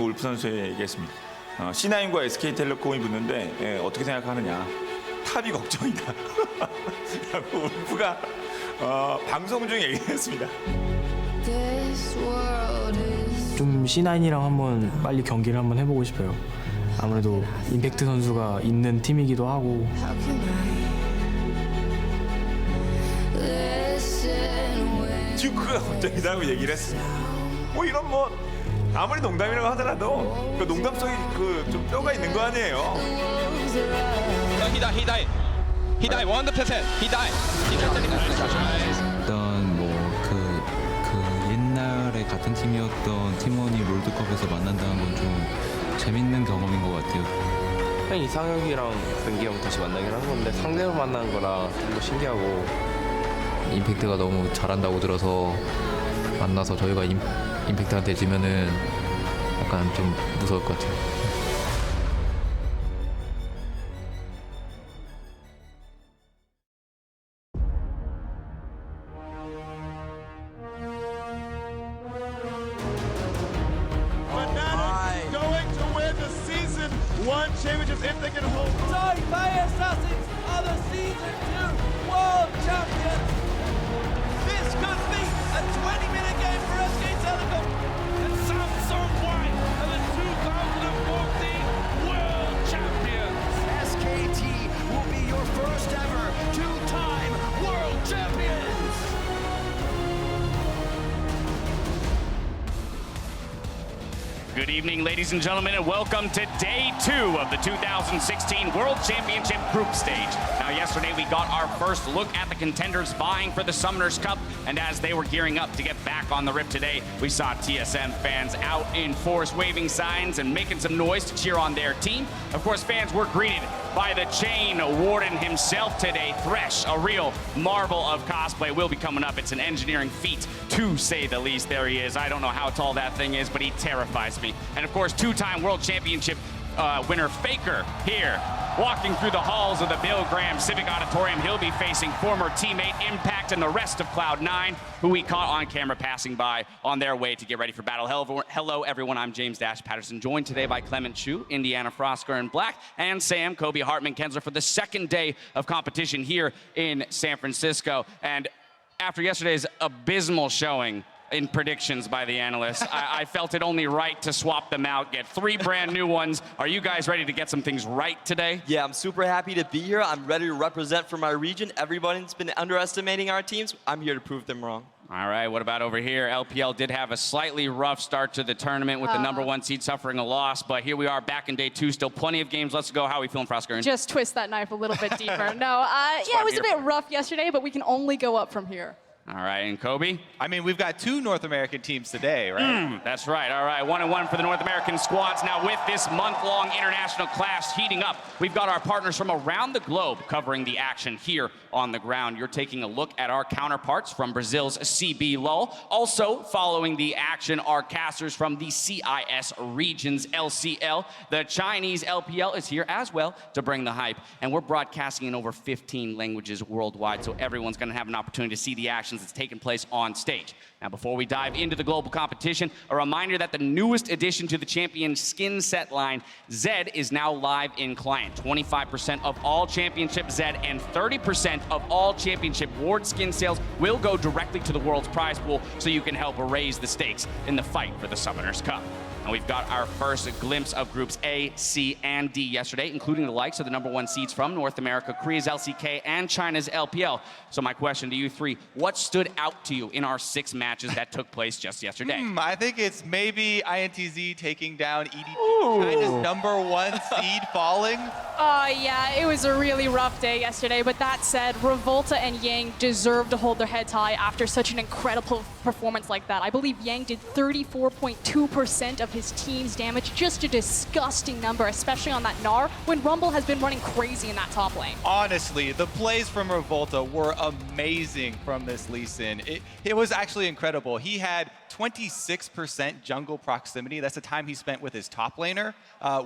울프 선수에 얘기했습니다. C9과 SK텔레콤이 붙는데 어떻게 생각하느냐. 탑이 걱정이다. 라고 울프가 방송 중에 얘기했습니다. 좀 C9이랑 한번 빨리 경기를 한번 해보고 싶어요. 아무래도 임팩트 선수가 있는 팀이기도 하고. 듀크가 걱정이라고 얘기를 했어. 뭐 이런 뭐 아무리 농담이라고 하더라도 그 농담성이 그 좀 뼈가 있는 거 아니에요? He died 100%. He died. 일단 뭐 그 옛날에 같은 팀이었던 팀원이 롤드컵에서 만난다는 건 좀 재밌는 경험인 것 같아요. 그냥 이상혁이랑 변기 형 다시 만나긴 한 건데 상대로 만난 거라 좀 신기하고. 임팩트가 너무 잘한다고 들어서 만나서 저희가 임팩트한테 지면은 약간 좀 무서울 것 같아요. One championship if they can hold. Sorry, Fire Assassins are the season 2 world champions. This could be a 20-minute game for SK Telecom. And Samsung White are the 2014 world champions. SKT will be your first ever two-time world champions. Good evening, ladies and gentlemen, and welcome to day 2 of the 2016 World Championship Group Stage. Now, yesterday we got our first look at the contenders vying for the Summoners Cup, and as they were gearing up to get back on the rip today, we saw TSM fans out in force waving signs and making some noise to cheer on their team. Of course, fans were greeted by the Chain Warden himself today, Thresh, a real marvel of cosplay, will be coming up. It's an engineering feat, to say the least. There he is. I don't know how tall that thing is, but he terrifies me. And of course, two-time World Championship winner FLICKR here, walking through the halls of the Bill Graham Civic Auditorium. He'll be facing former teammate Impact and the rest of Cloud9, who we caught on camera passing by on their way to get ready for battle. Hello, everyone. I'm James Dash Patterson, joined today by Clement Chu, Indiana Frosker in black, and Sam Kobe Hartman Kensler for the second day of competition here in San Francisco. And after yesterday's abysmal showing in predictions by the analysts, I felt it only right to swap them out, get 3 brand new ones. Are you guys ready to get some things right today? Yeah, I'm super happy to be here. I'm ready to represent for my region. Everybody's been underestimating our teams. I'm here to prove them wrong. All right, what about over here? LPL did have a slightly rough start to the tournament with the #1 seed suffering a loss, but here we are back in day 2, still plenty of games. Let's go. How are we feeling, Frosker? Just twist that knife a little bit deeper. No, yeah, it was a bit rough yesterday, but we can only go up from here. All right, and Kobe? I mean, we've got 2 North American teams today, right? That's right. All right, 1-1 for the North American squads. Now, with this month-long international clash heating up, we've got our partners from around the globe covering the action here on the ground. You're taking a look at our counterparts from Brazil's CB LOL. Also, following the action, are casters from the CIS regions, LCL. The Chinese LPL is here as well to bring the hype. And we're broadcasting in over 15 languages worldwide, so everyone's going to have an opportunity to see the action that's taking place on stage. Now, before we dive into the global competition, a reminder that the newest addition to the Champion skin set line, Zed, is now live in client. 25% of all Championship Zed and 30% of all Championship Ward skin sales will go directly to the world's prize pool, so you can help raise the stakes in the fight for the Summoners Cup. And we've got our first glimpse of groups A, C, and D yesterday, including the likes of the #1 seeds from North America, Korea's LCK, and China's LPL. So my question to you 3, what stood out to you in our 6 matches that took place just yesterday? I think it's maybe INTZ taking down EDG, China's #1 seed falling. Oh, yeah, it was a really rough day yesterday, but that said, Revolta and Yang deserve to hold their heads high after such an incredible performance like that. I believe Yang did 34.2% of his team's damage, just a disgusting number, especially on that Gnar, when Rumble has been running crazy in that top lane. Honestly, the plays from Revolta were amazing from this Lee Sin. It was actually incredible. He had 26% jungle proximity. That's the time he spent with his top laner.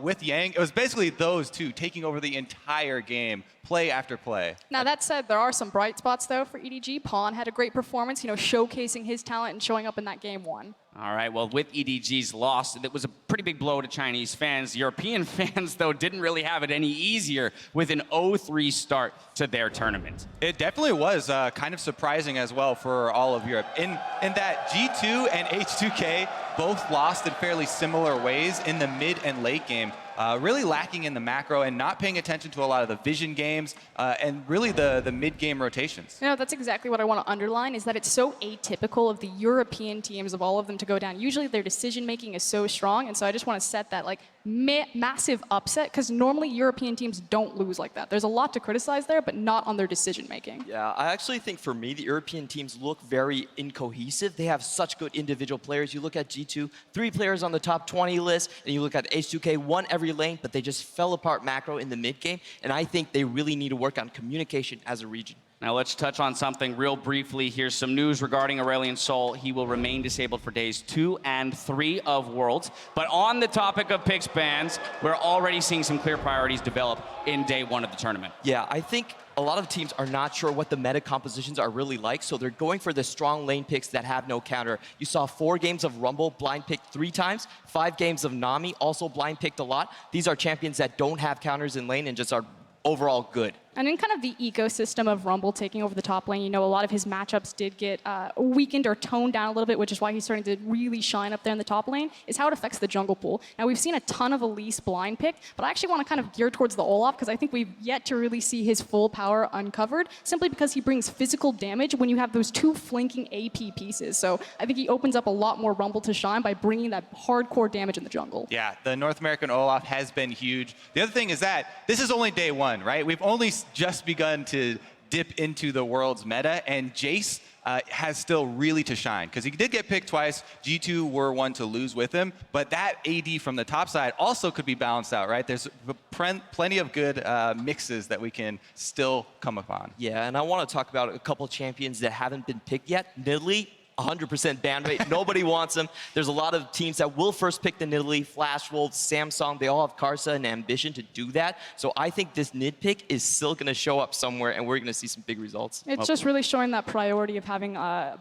With Yang, it was basically those two taking over the entire game, play after play. Now, that said, there are some bright spots, though, for EDG. Pawn had a great performance, you know, showcasing his talent and showing up in that game 1. All right, well, with EDG's loss, it was a pretty big blow to Chinese fans. European fans, though, didn't really have it any easier with an 0-3 start to their tournament. It definitely was kind of surprising as well for all of Europe. In that G2 and H2K both lost in fairly similar ways in the mid and late game. Really lacking in the macro and not paying attention to a lot of the vision games and really the mid-game rotations. You know, that's exactly what I want to underline, is that it's so atypical of the European teams, of all of them, to go down. Usually their decision-making is so strong, and so I just want to set that like massive upset, because normally European teams don't lose like that. There's a lot to criticize there, but not on their decision-making. Yeah, I actually think for me, the European teams look very incohesive. They have such good individual players. You look at G2, 3 players on the top 20 list, and you look at H2K, 1 every lane, but they just fell apart macro in the mid game, and I think they really need to work on communication as a region. Now let's touch on something real briefly. Here's some news regarding Aurelion Sol. He will remain disabled for days 2 and 3 of Worlds. But on the topic of picks bans, we're already seeing some clear priorities develop in day 1 of the tournament. Yeah, I think a lot of teams are not sure what the meta compositions are really like, so they're going for the strong lane picks that have no counter. You saw 4 games of Rumble blind picked 3 times, 5 games of Nami also blind picked a lot. These are champions that don't have counters in lane and just are overall good. And in kind of the ecosystem of Rumble taking over the top lane, you know, a lot of his matchups did get weakened or toned down a little bit, which is why he's starting to really shine up there in the top lane, is how it affects the jungle pool. Now, we've seen a ton of Elise blind pick, but I actually want to kind of gear towards the Olaf, because I think we've yet to really see his full power uncovered, simply because he brings physical damage when you have those 2 flanking AP pieces. So I think he opens up a lot more Rumble to shine by bringing that hardcore damage in the jungle. Yeah, the North American Olaf has been huge. The other thing is that this is only day 1, right? We've only just begun to dip into the world's meta, and Jace has still really to shine, because he did get picked twice. G2 were one to lose with him, but that AD from the top side also could be balanced out, right? There's plenty of good mixes that we can still come upon. Yeah, and I want to talk about a couple champions that haven't been picked yet. Nidalee, 100% ban rate. Nobody wants them. There's a lot of teams that will first pick the Nidalee, Flash Wolves, Samsung. They all have Karsa and Ambition to do that. So I think this Nid pick is still going to show up somewhere, and we're going to see some big results. It's just really showing that priority of having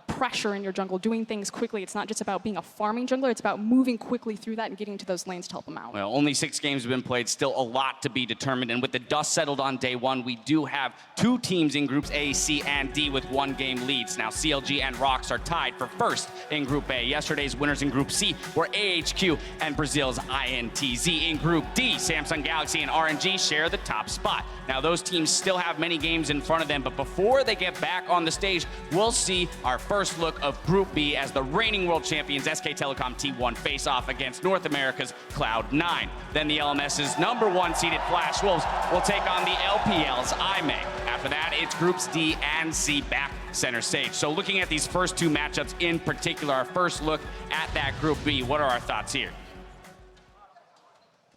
pressure in your jungle, doing things quickly. It's not just about being a farming jungler. It's about moving quickly through that and getting to those lanes to help them out. Well, only 6 games have been played, still a lot to be determined. And with the dust settled on day 1, we do have 2 teams in groups A, C, and D with 1-game leads. Now, CLG and Rocks are tied for first in Group A. Yesterday's winners in Group C were AHQ and Brazil's INTZ. In Group D, Samsung Galaxy and RNG share the top spot. Now, those teams still have many games in front of them, but before they get back on the stage, we'll see our first look of Group B as the reigning world champions SK Telecom T1 face off against North America's Cloud9. Then the LMS's #1 seeded Flash Wolves will take on the LPL's IME. After that, it's Groups D and C back center stage. So looking at these first 2 matchups in particular, our first look at that Group B, what are our thoughts here?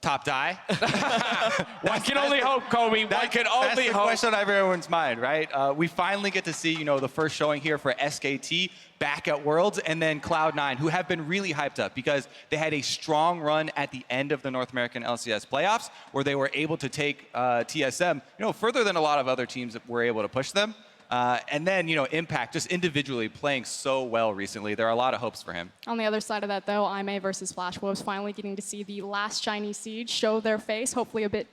Top die. One can only hope, Kobe. One can only hope. That's the question on everyone's mind, right? We finally get to see, you know, the first showing here for SKT back at Worlds, and then Cloud9, who have been really hyped up because they had a strong run at the end of the North American LCS playoffs, where they were able to take TSM, you know, further than a lot of other teams that were able to push them. And then, you know, Impact just individually playing so well recently. There are a lot of hopes for him. On the other side of that, though, IME versus Flash Wolves finally getting to see the last Chinese Siege show their face, hopefully a bit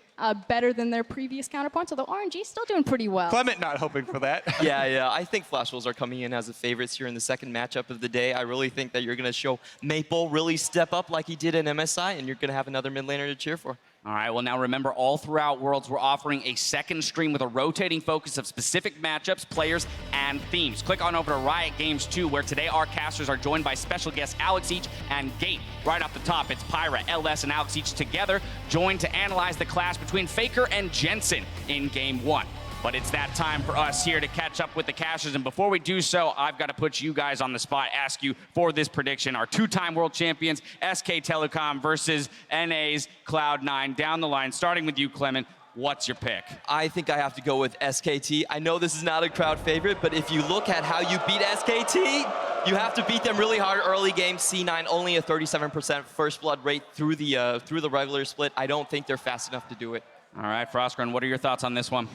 better than their previous counterparts, although RNG still doing pretty well. Clement not hoping for that. Yeah, I think Flash Wolves are coming in as the favorites here in the second matchup of the day. I really think that you're going to show Maple really step up like he did in MSI, and you're going to have another mid laner to cheer for. All right, well, now remember, all throughout Worlds, we're offering a second stream with a rotating focus of specific matchups, players, and themes. Click on over to Riot Games 2, where today our casters are joined by special guests Alex Each and Gate. Right off the top, it's Pyra, LS, and Alex Each together, joined to analyze the clash between FLICKR and Jensen in Game 1. But it's that time for us here to catch up with the casters. And before we do so, I've got to put you guys on the spot, ask you for this prediction. Our 2-time world champions, SK Telecom versus NA's Cloud9. Down the line, starting with you, Clement. What's your pick? I think I have to go with SKT. I know this is not a crowd favorite, but if you look at how you beat SKT, you have to beat them really hard early game. C9 only a 37% first blood rate through the regular split. I don't think they're fast enough to do it. All right, Frostgren, what are your thoughts on this one?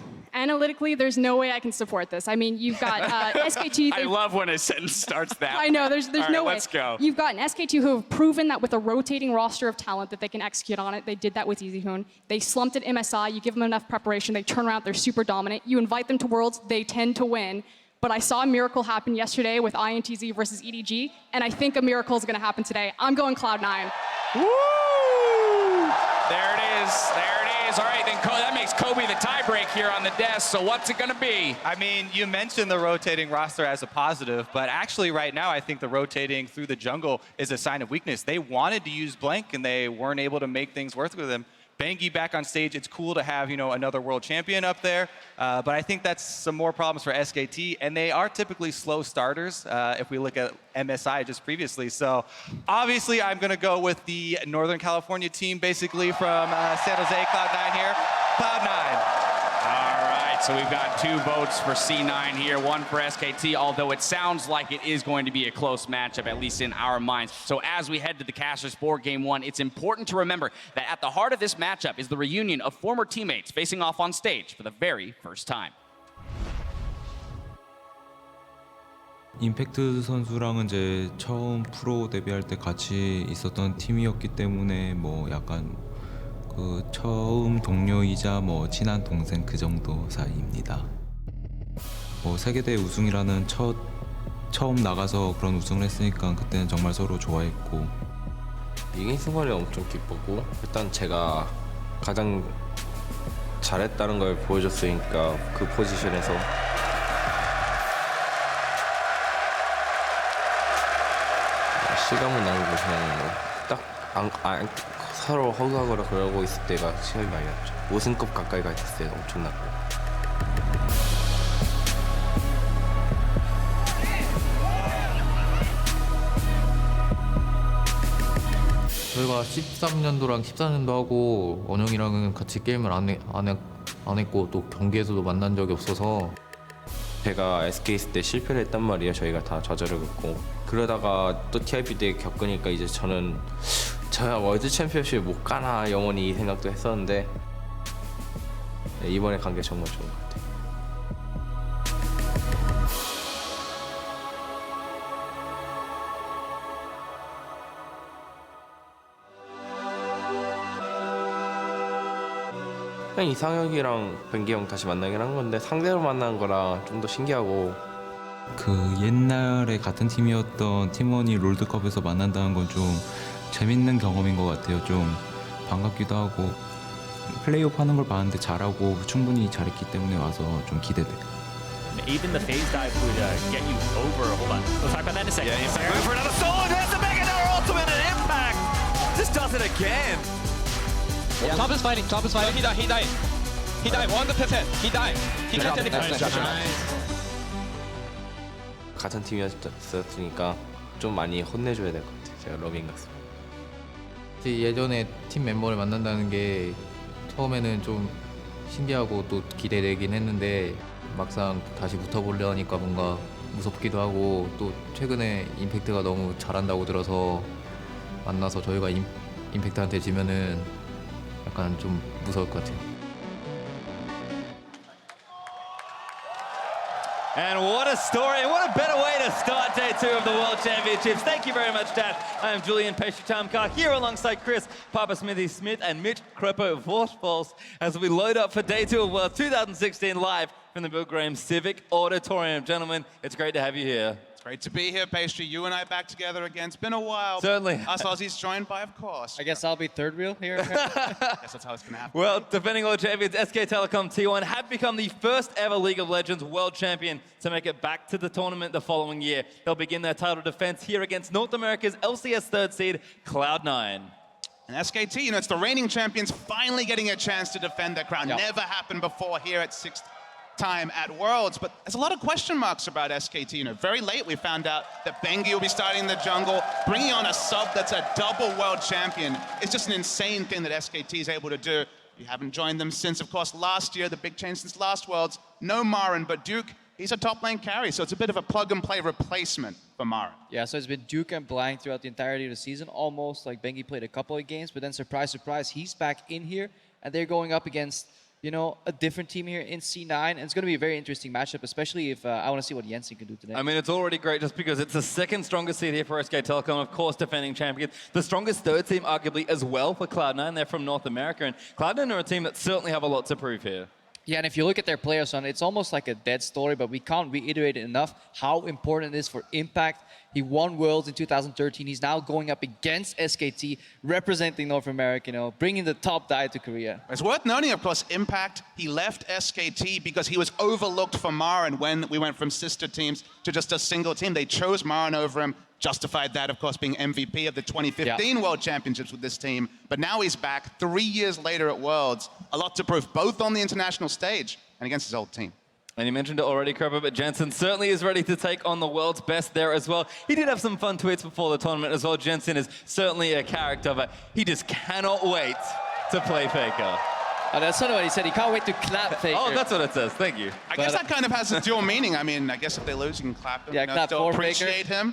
analytically, there's no way I can support this. I mean, you've got SKT. I love when a sentence starts that. I know, there's All right, no way. let's go. You've got an SKT who have proven that with a rotating roster of talent that they can execute on it. They did that with Easyhoon. They slumped at MSI. You give them enough preparation, they turn around, they're super dominant. You invite them to Worlds, they tend to win. But I saw a miracle happen yesterday with INTZ versus EDG, and I think a miracle is going to happen today. I'm going Cloud9. Woo! There it is. There it is. All right, then that makes Kobe the tiebreak here on the desk. So what's it going to be? I mean, you mentioned the rotating roster as a positive, but actually right now I think the rotating through the jungle is a sign of weakness. They wanted to use Blank and they weren't able to make things work with him. Bengi back on stage, it's cool to have, another world champion up there, but I think that's some more problems for SKT, and they are typically slow starters if we look at MSI just previously. So obviously I'm going to go with the Northern California team, basically from San Jose, Cloud9 here. Cloud9. All right, so we've got 2 votes for C9 here, 1 for SKT, although it sounds like it is going to be a close matchup, at least in our minds. So as we head to the Casters for Game 1, it's important to remember that at the heart of this matchup is the reunion of former teammates facing off on stage for the very first time. 임팩트 선수랑은 이제 처음 프로 데뷔할 때 같이 있었던 팀이었기 때문에 뭐 약간 그 처음 동료이자 뭐 친한 동생 그 정도 사이입니다. 뭐 세계대회 우승이라는 처음 나가서 그런 우승을 했으니까 그때는 정말 서로 좋아했고 이긴 순간이 엄청 기뻤고 일단 제가 가장 잘했다는 걸 보여줬으니까 그 포지션에서 시간만 나고 그냥 딱 서로 허그하거나 그러고 있을 때가 시간이 많이 났죠. 우승급 가까이 가 있을 때 엄청나고. 저희가 13년도랑 14년도 하고 원영이랑은 같이 게임을 안 했고 또 경기에서도 만난 적이 없어서 제가 SK 있을 때 실패를 했단 말이에요. 저희가 다 좌절을 겪고 그러다가 또 TIP 때 겪으니까 이제 저는 저야 월드 챔피언십에 못 가나 영원히 이 생각도 했었는데 이번에 간 게 정말 좋은 것 같아요. 그냥 이상혁이랑 뱅기 형 다시 만나긴 한 건데 상대로 만난 거라 좀 더 신기하고 그 옛날에 같은 팀이었던 팀원이 롤드컵에서 만난다는 건 좀 재밌는 경험인 것 같아요. 좀 반갑기도 하고 플레이오프 하는 걸 봤는데 잘하고 충분히 잘했기 때문에 와서 좀 기대돼요. Even the phase dive would get you over. Hold on, we'll talk about that in a second. Yeah, going for another solo. There's the Mega ultimate and impact. Just does it again. Yeah, top is fighting. He died. He died 100%. He died. He can't take it. 같은 팀이었으니까 좀 많이 혼내줘야 될 것 같아요. 제가 러빙 같습니다. 예전에 팀 멤버를 만난다는 게 처음에는 좀 신기하고 또 기대되긴 했는데 막상 다시 붙어보려니까 뭔가 무섭기도 하고 또 최근에 임팩트가 너무 잘한다고 들어서 만나서 저희가 임팩트한테 지면은 약간 좀 무서울 것 같아요. And what a story, and what a better way to start day 2 of the World Championships. Thank you very much, Dad. I am Julian Peshutamkar here alongside Chris, Papa Smithy Smith, and Mitch Krepo Vorspals as we load up for day 2 of World 2016 live from the Bill Graham Civic Auditorium. Gentlemen, it's great to have you here. Great to be here, Pastry. You and I back together again. It's been a while. Certainly. Us Aussies joined by, of course. I guess I'll be third wheel here. Guess that's how it's going to happen. Well, defending world champions SK Telecom T1 have become the first ever League of Legends world champion to make it back to the tournament the following year. They'll begin their title defense here against North America's LCS third seed, Cloud9. And SKT, it's the reigning champions finally getting a chance to defend their crown. Yep. Never happened before here at 6th time at Worlds, but there's a lot of question marks about SKT. Very late we found out that Bengi will be starting the jungle, bringing on a sub that's a double world champion. It's just an insane thing that SKT is able to do. You haven't joined them since, of course, last year, the big change since last Worlds. No Marin, but Duke, he's a top lane carry, so it's a bit of a plug-and-play replacement for Marin. Yeah, so it's been Duke and Blank throughout the entirety of the season, almost like Bengi played a couple of games, but then surprise, surprise, he's back in here, and they're going up against you know, a different team here in C9. And it's going to be a very interesting matchup, especially if I want to see what Jensen can do today. I mean, it's already great just because it's the second strongest seed here for SK Telecom, of course, defending champions. The strongest third team, arguably, as well for Cloud9. They're from North America, and Cloud9 are a team that certainly have a lot to prove here. Yeah, and if you look at their players, it's almost like a dead story, but we can't reiterate it enough how important it is for Impact. He won Worlds in 2013. He's now going up against SKT, representing North America, you know, bringing the top die to Korea. It's worth noting, of course, Impact, he left SKT because he was overlooked for Marin when we went from sister teams to just a single team. They chose Marin over him. Justified that, of course, being MVP of the 2015 World Championships with this team. But now he's back 3 years later at Worlds. A lot to prove, both on the international stage and against his old team. And you mentioned it already, Krepa, but Jensen certainly is ready to take on the world's best there as well. He did have some fun tweets before the tournament as well. Jensen is certainly a character, but he just cannot wait to play FLICKR. Oh, that's not what he said. He can't wait to clap FLICKR. Oh, that's what it says. Thank you. I guess that kind of has a dual meaning. I mean, I guess if they lose, you can clap him. Yeah, clap still for appreciate him.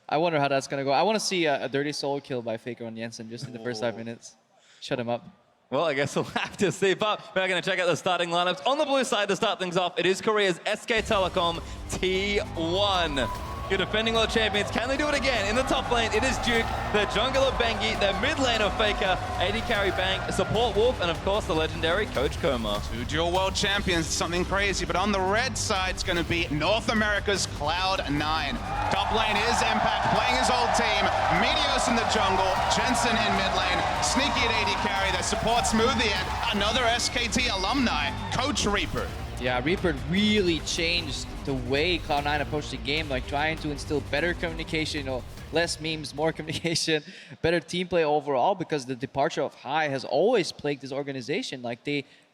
I wonder how that's going to go. I want to see a dirty soul kill by FLICKR on Jensen just in the first 5 minutes. Shut him up. Well, I guess we'll have to see, but we're going to check out the starting lineups. On the blue side to start things off, it is Korea's SK Telecom T1. Your defending world champions, can they do it again? In the top lane, it is Duke, the jungler Bengi, the mid lane of FLICKR, AD carry Bang, support Wolf, and of course the legendary Coach Koma. Two dual world champions, something crazy. But on the red side, it's going to be North America's Cloud9. Top lane is Impact playing his old team. Meteos in the jungle, Jensen in mid lane, Sneaky at AD carry, their support Smoothie, and another SKT alumni, Coach Reaper. Yeah, Reaper really changed the way Cloud9 approached the game, like trying to instill better communication, you know, less memes, more communication, better team play overall, because the departure of High has always plagued this organization. Like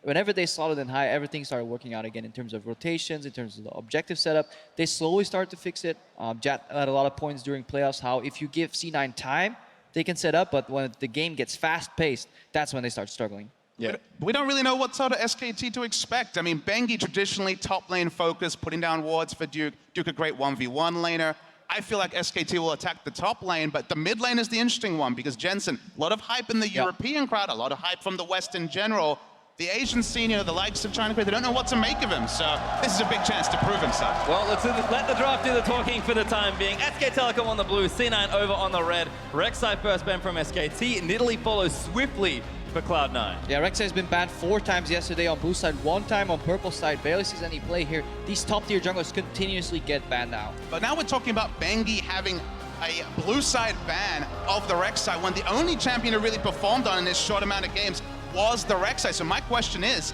whenever they slotted in High, everything started working out again in terms of rotations, in terms of the objective setup. They slowly started to fix it. Jat had a lot of points during playoffs, how if you give C9 time, they can set up, but when the game gets fast-paced, that's when they start struggling. Yeah. We don't really know what sort of SKT to expect. I mean, Bengi traditionally top lane focused, putting down wards for Duke. Duke a great 1v1 laner. I feel like SKT will attack the top lane, but the mid lane is the interesting one because Jensen, a lot of hype in the European crowd, a lot of hype from the West in general. The Asian scene, you know, the likes of China, they don't know what to make of him, so this is a big chance to prove himself. Well, let's let the draft do the talking for the time being. SK Telecom on the blue, C9 over on the red. Rek'Sai first ban from SKT, Nidalee follows swiftly for Cloud9. Yeah, Rek'Sai has been banned 4 times yesterday on blue side, 1 time on purple side. Barely sees any play here. These top tier junglers continuously get banned now. But now we're talking about Bengi having a blue side ban of the Rek'Sai when the only champion who really performed on in this short amount of games was the Rek'Sai. So my question is,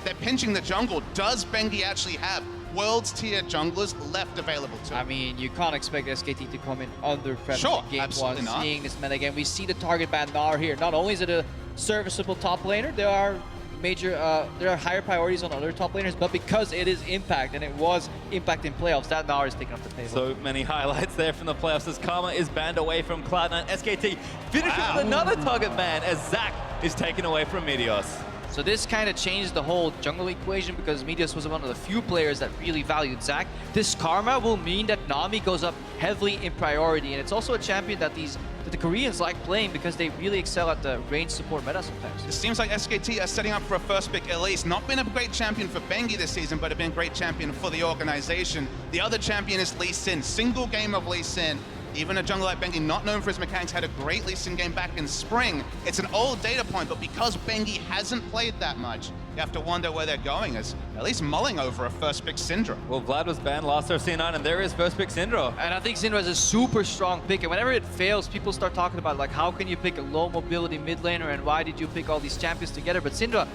they're pinching the jungle. Does Bengi actually have World's tier junglers left available to him? I mean, you can't expect SKT to come in under pressure Sure, in game absolutely 1, not. seeing this meta game. We see the target ban Gnar here. Not only is it a serviceable top laner, there are higher priorities on other top laners, but because it is Impact and it was Impact in playoffs, that Gnar is taking up the table. So many highlights there from the playoffs as Karma is banned away from Cloud9. SKT finishes with another target ban as Zac is taken away from Meteos. So this kind of changed the whole jungle equation because Meteos was one of the few players that really valued Zac. This Karma will mean that Nami goes up heavily in priority, and it's also a champion that the Koreans like playing because they really excel at the range support meta sometimes. It seems like SKT are setting up for a first pick Elise. Not been a great champion for Bengi this season, but have been a great champion for the organization. The other champion is Lee Sin. Single game of Lee Sin. Even a jungler like Bengi, not known for his mechanics, had a great Lee Sin game back in spring. It's an old data point, but because Bengi hasn't played that much, you have to wonder where they're going, as at least mulling over a first pick Syndra. Well, Vlad was banned last of C9, and there is first pick Syndra. And I think Syndra is a super strong pick, and whenever it fails, people start talking about like, how can you pick a low mobility mid laner, and why did you pick all these champions together? But Syndra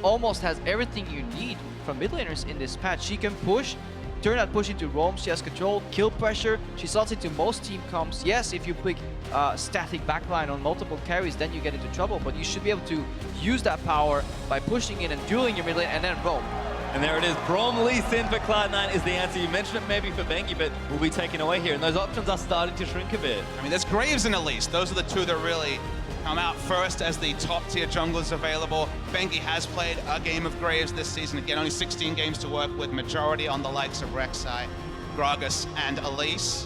almost has everything you need from mid laners in this patch. She can push, turn that push into roam, she has control, kill pressure, she slots into most team comps. Yes, if you pick static backline on multiple carries, then you get into trouble, but you should be able to use that power by pushing in and dueling your mid lane and then roam. And there it is, Braum Lee Sin for Cloud9 is the answer. You mentioned it maybe for Bengi, but will be taken away here, and those options are starting to shrink a bit. I mean, there's Graves and Elise. Those are the two that really come out first as the top tier junglers available. Bengi has played a game of Graves this season. Again, only 16 games to work with, majority on the likes of Rek'Sai, Gragas, and Elise.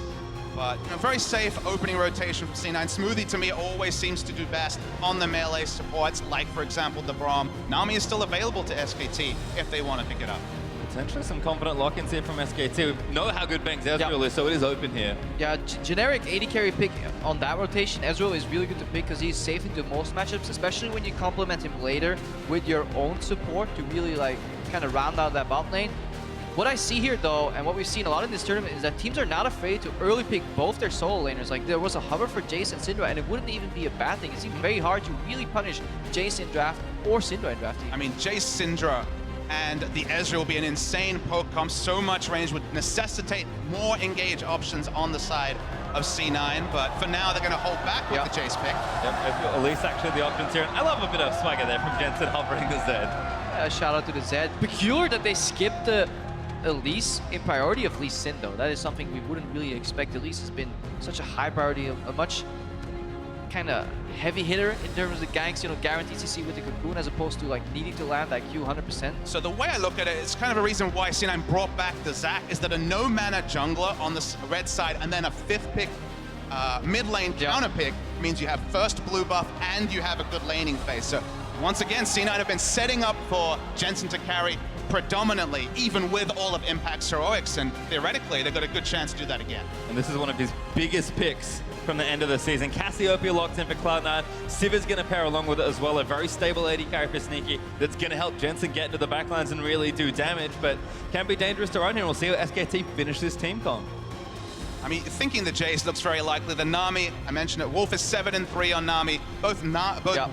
But very safe opening rotation from C9. Smoothie to me always seems to do best on the melee supports, like for example the Braum. Nami is still available to SKT if they want to pick it up. Potentially some confident lock-ins here from SKT. We know how good Bang's Ezreal is, so it is open here. Yeah, generic AD carry pick on that rotation. Ezreal is really good to pick because he's safe into most matchups, especially when you complement him later with your own support to really like kind of round out that bot lane. What I see here though, and what we've seen a lot in this tournament, is that teams are not afraid to early pick both their solo laners. Like there was a hover for Jace and Syndra, and it wouldn't even be a bad thing. It seemed very hard to really punish Jace in draft or Syndra in draft. I mean, Jace, Syndra, and the Ezreal will be an insane poke comp. So much range would necessitate more engage options on the side of C9, but for now they're going to hold back with the Jace pick. Yep, Elise actually the options here. I love a bit of swagger there from Jensen hovering the Zed. Shout out to the Zed. Peculiar that they skipped the Elise in priority of Lee Sin though. That is something we wouldn't really expect. Elise has been such a high priority, a much kind of heavy hitter in terms of the ganks, guaranteed CC with the Cocoon as opposed to like needing to land that Q 100%. So the way I look at it, it's kind of a reason why C9 brought back the Zac, is that a no mana jungler on the red side and then a 5th pick mid lane counter pick means you have first blue buff and you have a good laning phase. So once again, C9 have been setting up for Jensen to carry predominantly, even with all of Impact's heroics, and theoretically they've got a good chance to do that again. And this is one of his biggest picks from the end of the season. Cassiopeia locked in for Cloud9. Sivir's going to pair along with it as well. A very stable AD carry for Sneaky that's going to help Jensen get into the backlines and really do damage, but can be dangerous to run here. We'll see how SKT finish this team comp. I mean, thinking the Jace looks very likely. The Nami, I mentioned it, Wolf is 7-3 on Nami. Both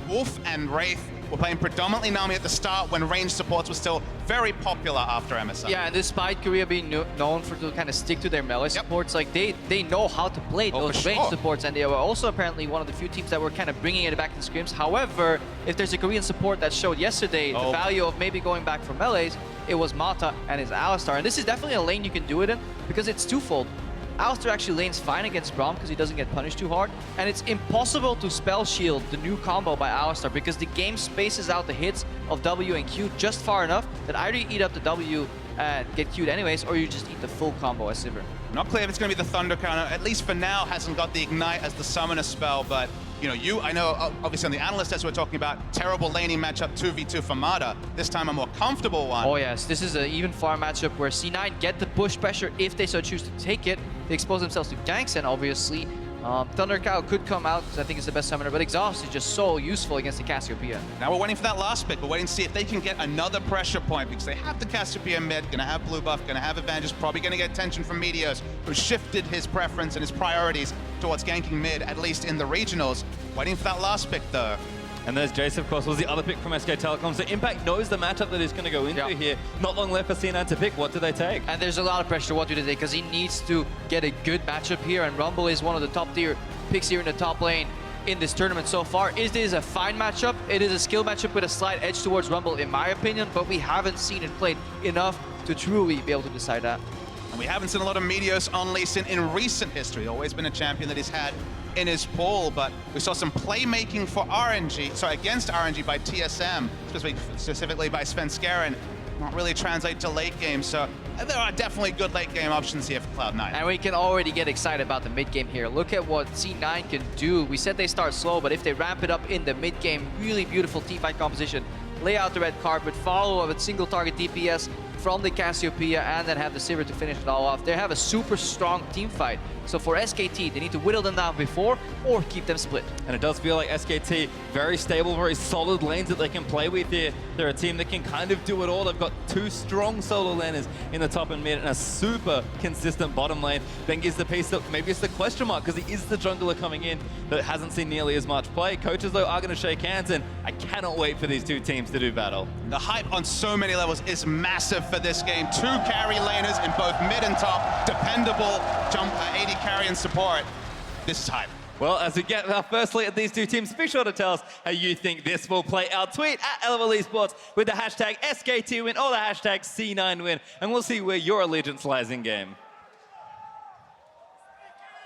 Wolf and Wraith were playing predominantly Nami at the start when range supports were still very popular after MSI. Yeah, and despite Korea being known for to kind of stick to their melee supports, like they know how to play those range supports, and they were also apparently one of the few teams that were kind of bringing it back to scrims. However, if there's a Korean support that showed yesterday the value of maybe going back for melees, it was Mata and his Alistar. And this is definitely a lane you can do it in because it's twofold. Alistar actually lanes fine against Braum because he doesn't get punished too hard, and it's impossible to spell shield the new combo by Alistar because the game spaces out the hits of W and Q just far enough that either you eat up the W and get Q'd anyways, or you just eat the full combo as Sivir. Not clear if it's going to be the Thunder counter. At least for now, hasn't got the Ignite as the summoner spell, but I know obviously on the analyst as we're talking about, terrible laning matchup 2v2 for Mata. This time a more comfortable one. Oh yes, this is an even far matchup where C9 get the push pressure if they so choose to take it. They expose themselves to ganks, and obviously Thunder Cow could come out because I think it's the best summoner, but Exhaust is just so useful against the Cassiopeia. Now we're waiting for that last pick. We're waiting to see if they can get another pressure point because they have the Cassiopeia mid, going to have blue buff, going to have advantage, probably going to get attention from Meteos, who shifted his preference and his priorities towards ganking mid, at least in the regionals. Waiting for that last pick though. And there's Jace, of course, was the other pick from SK Telecom. So Impact knows the matchup that he's going to go into here. Not long left for C9 to pick. What do they take? And there's a lot of pressure. What do they take? Because he needs to get a good matchup here. And Rumble is one of the top tier picks here in the top lane in this tournament so far. It is a fine matchup. It is a skill matchup with a slight edge towards Rumble, in my opinion. But we haven't seen it played enough to truly be able to decide that. And we haven't seen a lot of Meteos on Lee Sin in recent history. Always been a champion that he's had in his pool, but we saw some playmaking for against RNG by TSM, specifically by Svenskeren. Not really translate to late game, so there are definitely good late game options here for Cloud9. And we can already get excited about the mid game here. Look at what C9 can do. We said they start slow, but if they ramp it up in the mid game, really beautiful teamfight composition. Lay out the red carpet, follow up with single target DPS from the Cassiopeia, and then have the Sivir to finish it all off. They have a super strong team fight. So for SKT, they need to whittle them down before or keep them split. And it does feel like SKT, very stable, very solid lanes that they can play with here. They're a team that can kind of do it all. They've got two strong solo laners in the top and mid and a super consistent bottom lane. Bengi's the piece that maybe it's the question mark because he is the jungler coming in that hasn't seen nearly as much play. Coaches, though, are going to shake hands, and I cannot wait for these two teams to do battle. The hype on so many levels is massive for this game. Two carry laners in both mid and top, dependable jump AD carry and support. This is hype. Well, as we get our first look at these two teams, be sure to tell us how you think this will play out. Tweet at LOL Esports with the hashtag SKT win or the hashtag C9 win, and we'll see where your allegiance lies in game.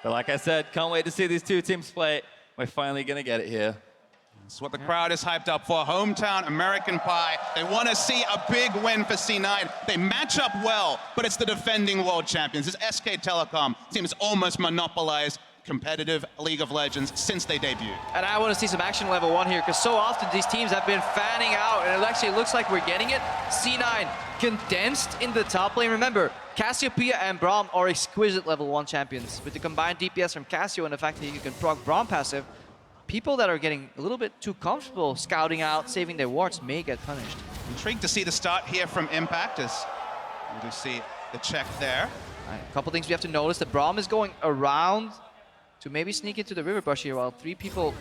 But like I said, can't wait to see these two teams play. We're finally going to get it here. It's what the crowd is hyped up for. Hometown American Pie. They want to see a big win for C9. They match up well, but it's the defending world champions. This SK Telecom team has almost monopolized competitive League of Legends since they debuted. And I want to see some action level 1 here, because so often these teams have been fanning out, and it actually looks like we're getting it. C9 condensed in the top lane. Remember, Cassiopeia and Braum are exquisite level 1 champions. With the combined DPS from Cassio and the fact that you can proc Braum passive, people that are getting a little bit too comfortable scouting out, saving their wards may get punished. Intrigued to see the start here from Impact as we do see the check there. A couple things we have to notice. The Braum is going around to maybe sneak into the river brush here, while 3 people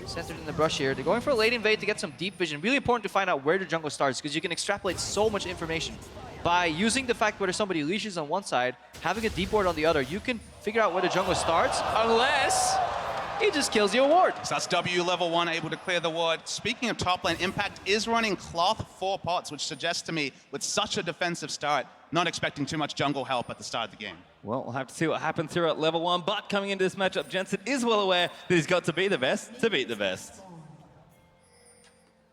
centered in the brush here. They're going for a late invade to get some deep vision. Really important to find out where the jungle starts, because you can extrapolate so much information. By using the fact whether somebody leashes on one side, having a deep ward on the other, you can figure out where the jungle starts, unless he just kills your ward. So that's W level 1 able to clear the ward. Speaking of top lane, Impact is running Cloth 4 pots, which suggests to me, with such a defensive start, not expecting too much jungle help at the start of the game. Well, we'll have to see what happens here at level 1, but coming into this matchup, Jensen is well aware that he's got to be the best to beat the best.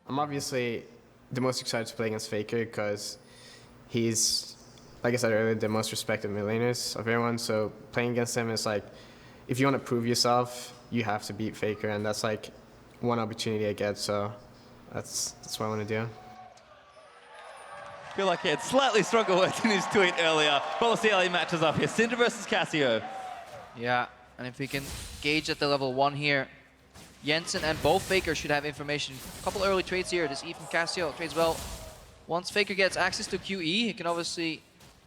I'm obviously the most excited to play against FLICKR because he's, like I said earlier, the most respected mid laners of everyone. So playing against him is like, if you want to prove yourself, you have to beat FLICKR, and that's like one opportunity I get. So that's what I want to do. I feel like he had slightly stronger words in his tweet earlier, but we'll see how he matches up here. Cinder versus Cassio. Yeah, and if we can gauge at the level 1 here, Jensen and both FLICKR should have information. A couple early trades here. This E from Cassio trades well. Once FLICKR gets access to QE, he can obviously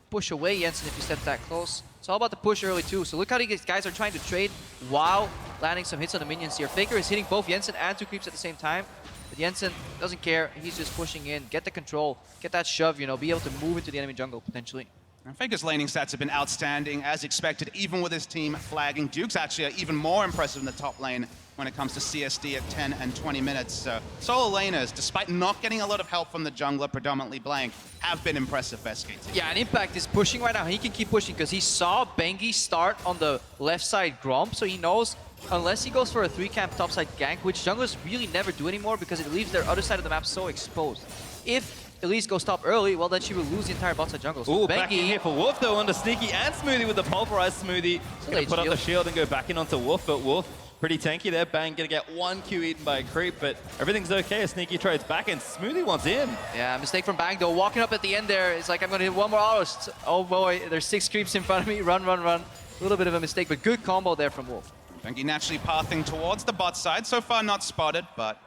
push away Jensen if he steps that close. It's all about the push early too. So look how these guys are trying to trade while landing some hits on the minions here. FLICKR is hitting both Jensen and 2 creeps at the same time. But Jensen doesn't care. He's just pushing in, get the control, get that shove, you know, be able to move into the enemy jungle potentially. And FLICKR's laning stats have been outstanding, as expected, even with his team flagging. Duke's actually even more impressive in the top lane when it comes to CSD at 10 and 20 minutes. Solo laners, despite not getting a lot of help from the jungler, predominantly Blank, have been impressive for SKT. Yeah, and Impact is pushing right now. He can keep pushing because he saw Bengi start on the left side Gromp, so he knows unless he goes for a 3-camp topside gank, which junglers really never do anymore because it leaves their other side of the map so exposed. If Elise goes top early, well, then she will lose the entire bot side jungle. So Ooh, back in here for Wolf, though, onto Sneaky and Smoothie with the pulverized Smoothie. Gonna put up the shield and go back in onto Wolf, but Wolf pretty tanky there. Bang, gonna get 1 Q eaten by a creep, but everything's okay as Sneaky trades back and Smoothie wants in. Yeah, mistake from Bang, though. Walking up at the end there, it's like, I'm gonna hit 1 more auto. Oh boy, there's 6 creeps in front of me. Run, run, run. A little bit of a mistake, but good combo there from Wolf. Bengi naturally pathing towards the bot side. So far not spotted, but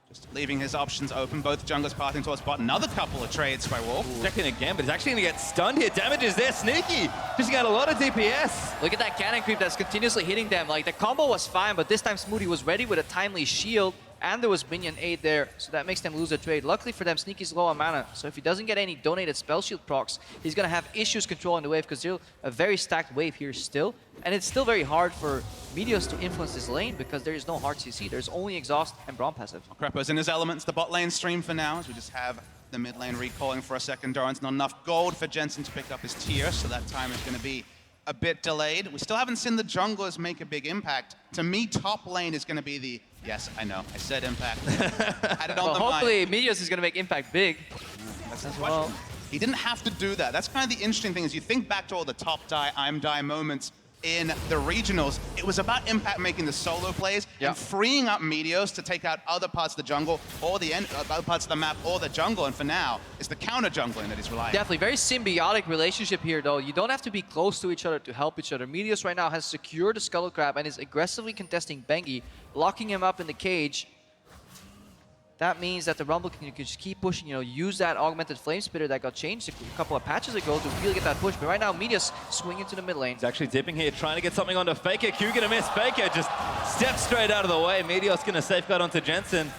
just leaving his options open. Both junglers pathing towards bot. Another couple of trades by Wolf. Checking again, but he's actually going to get stunned here. Damage is there. Sneaky just got a lot of DPS. Look at that cannon creep that's continuously hitting them. Like, the combo was fine, but this time Smoothie was ready with a timely shield, and there was minion aid there, so that makes them lose a trade. Luckily for them, Sneaky's low on mana, so if he doesn't get any donated spell shield procs, he's going to have issues controlling the wave, because there's a very stacked wave here still, and it's still very hard for Meteos to influence this lane, because there is no hard CC. There's only Exhaust and Braum passive. Crepo's in his elements. The bot lane stream for now, as we just have the mid lane recalling for a second. Doran's not enough gold for Jensen to pick up his tier, so that time is going to be a bit delayed. We still haven't seen the junglers make a big impact. To me, top lane is going to be the... Yes, I know. I said impact. Had it on the hopefully Meteos is going to make impact big. That's the question. He didn't have to do that. That's kind of the interesting thing, is you think back to all the top die, I'm die moments in the regionals. It was about Impact making the solo plays and freeing up Meteos to take out other parts of the jungle or the other parts of the map or the jungle. And for now, it's the counter jungling that he's relying on. Definitely, very symbiotic relationship here, though. You don't have to be close to each other to help each other. Meteos right now has secured the Scuttle Crab and is aggressively contesting Bengi, locking him up in the cage. That means that the Rumble can just keep pushing, you know, use that augmented Flame Spitter that got changed a couple of patches ago to really get that push. But right now, Meteos swinging into the mid lane. He's actually dipping here, trying to get something onto FLICKR. Q gonna miss. FLICKR just steps straight out of the way. Meteos gonna safeguard onto Jensen.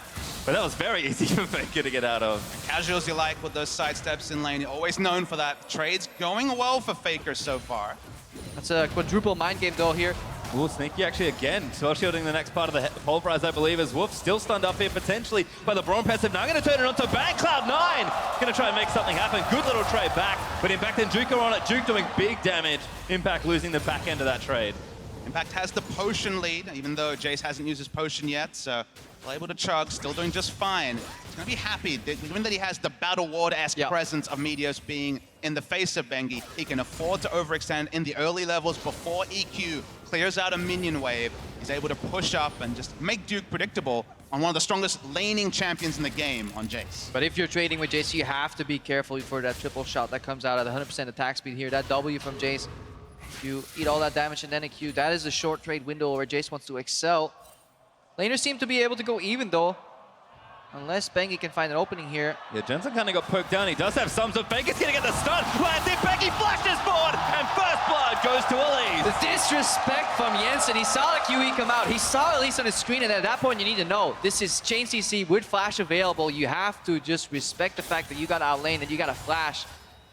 But that was very easy for FLICKR to get out of. Casuals you like with those side steps in lane. You're always known for that. Trades going well for FLICKR so far. That's a quadruple mind game, though, here. Ooh, Sneaky actually again, spell shielding the next part of the pulverize, I believe, as Wolf still stunned up here potentially by the Braum passive. Now going to turn it onto Bang. Cloud9 going to try and make something happen. Good little trade back, but Impact and Duke are on it. Duke doing big damage. Impact losing the back end of that trade. Impact has the potion lead, even though Jace hasn't used his potion yet, so still able to chug, still doing just fine. He's going to be happy, given that he has the Battle Ward-esque presence of Meteos being in the face of Bengi. He can afford to overextend in the early levels before EQ clears out a minion wave. He's able to push up and just make Duke predictable on one of the strongest laning champions in the game on Jace. But if you're trading with Jace, you have to be careful for that triple shot that comes out at 100% attack speed here. That W from Jace, you eat all that damage and then a Q. That is the short trade window where Jace wants to excel. Laners seem to be able to go even though, unless Bengi can find an opening here. Yeah, Jensen kind of got poked down. He does have some, so Bengi's going to get the stun. Lands it, Bengi flashes forward, and first blood goes to Elise. The disrespect from Jensen. He saw the QE come out. He saw Elise on his screen, and at that point you need to know, this is chain CC with flash available. You have to just respect the fact that you got outlane and you got a flash.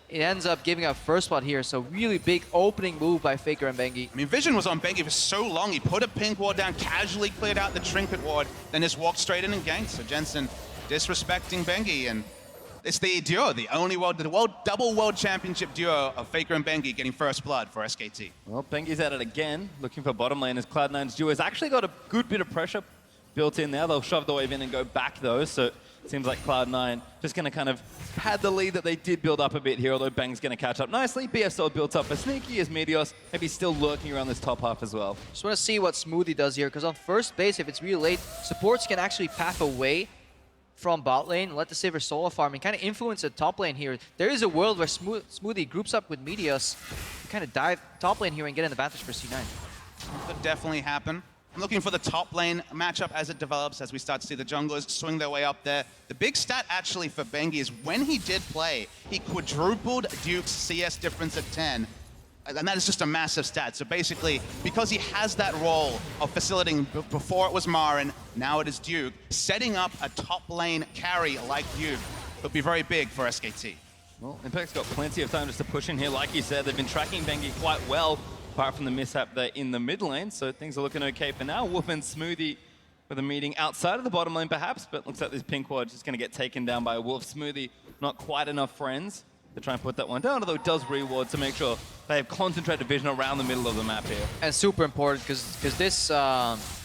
It ends up giving up first blood here, so really big opening move by FLICKR and Bengi. I mean, Vision was on Bengi for so long. He put a pink ward down, casually cleared out the trinket ward, then just walked straight in and ganked. So Jensen disrespecting Bengi, and it's the duo, the double world championship duo of FLICKR and Bengi getting first blood for SKT. Well, Bengi's at it again, looking for bottom lane as Cloud9's duo has actually got a good bit of pressure built in there. They'll shove the wave in and go back though, so it seems like Cloud9 just going to kind of pad the lead that they did build up a bit here, although Bang's going to catch up nicely. BSL built up as sneaky as Meteos, maybe still lurking around this top half as well. Just want to see what Smoothie does here, because on first base, if it's really late, supports can actually path away from bot lane, let the Sivir solo farm, and kind of influence the top lane here. There is a world where Smoothie groups up with Meteos to kind of dive top lane here and get an advantage for C9. Could definitely happen. I'm looking for the top lane matchup as it develops, as we start to see the junglers swing their way up there. The big stat actually for Bengi is when he did play, he quadrupled Duke's CS difference at 10. And that is just a massive stat. So basically, because he has that role of facilitating, before it was Marin, now it is Duke, setting up a top lane carry like Duke would be very big for SKT. Well, Impact's got plenty of time just to push in here. Like you said, they've been tracking Bengi quite well, apart from the mishap there in the mid lane, so things are looking okay for now. Wolf and Smoothie with a meeting outside of the bottom lane perhaps, but looks like this pink ward is just going to get taken down by Wolf. Smoothie, not quite enough friends to try and put that one down, although it does reward to make sure they have concentrated vision around the middle of the map here. And super important, because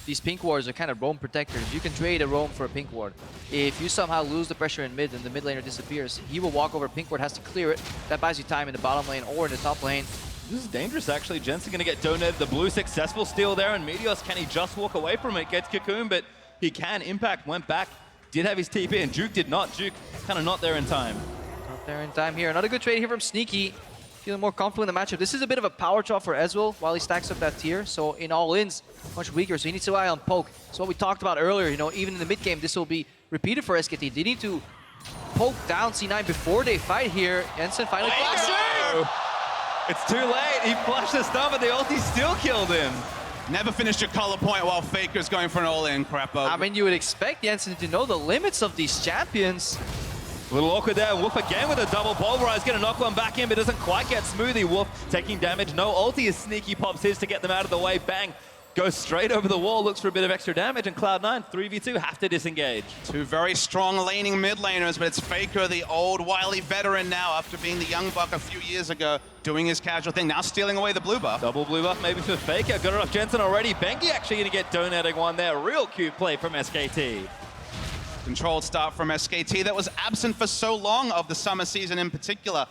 these pink wards are kind of roam protectors. You can trade a roam for a pink ward. If you somehow lose the pressure in mid and the mid laner disappears, he will walk over, pink ward has to clear it. That buys you time in the bottom lane or in the top lane. This is dangerous, actually. Jensen going to get donated the blue. Successful steal there, and Meteos, can he just walk away from it? Gets Cocoon, but he can. Impact went back, did have his TP, and Duke did not. Duke kind of not there in time. Not there in time here. Another good trade here from Sneaky. Feeling more comfortable in the matchup. This is a bit of a power draw for Ezreal while he stacks up that tier. So in all-ins, much weaker. So he needs to rely on poke. So what we talked about earlier, you know, even in the mid game, this will be repeated for SKT. They need to poke down C9 before they fight here. Jensen finally flashing! It's too late. He flashed the stun, but the ulti still killed him. Never finished your color point while FLICKR's going for an all-in, Crappo. I mean, you would expect Jensen to know the limits of these champions. A little awkward there. Wolf again with a double pulverize. Going to knock one back in, but doesn't quite get Smoothie. Wolf taking damage. No ulti as Sneaky pops his to get them out of the way. Bang. Goes straight over the wall, looks for a bit of extra damage, and Cloud9, 3v2, have to disengage. Two very strong laning mid laners, but it's FLICKR, the old wily veteran now, after being the young buck a few years ago, doing his casual thing, now stealing away the blue buff. Double blue buff maybe for FLICKR. Got it off Jensen already. Bengi actually going to get donating one there. Real cute play from SKT. Controlled start from SKT that was absent for so long of the summer season in particular.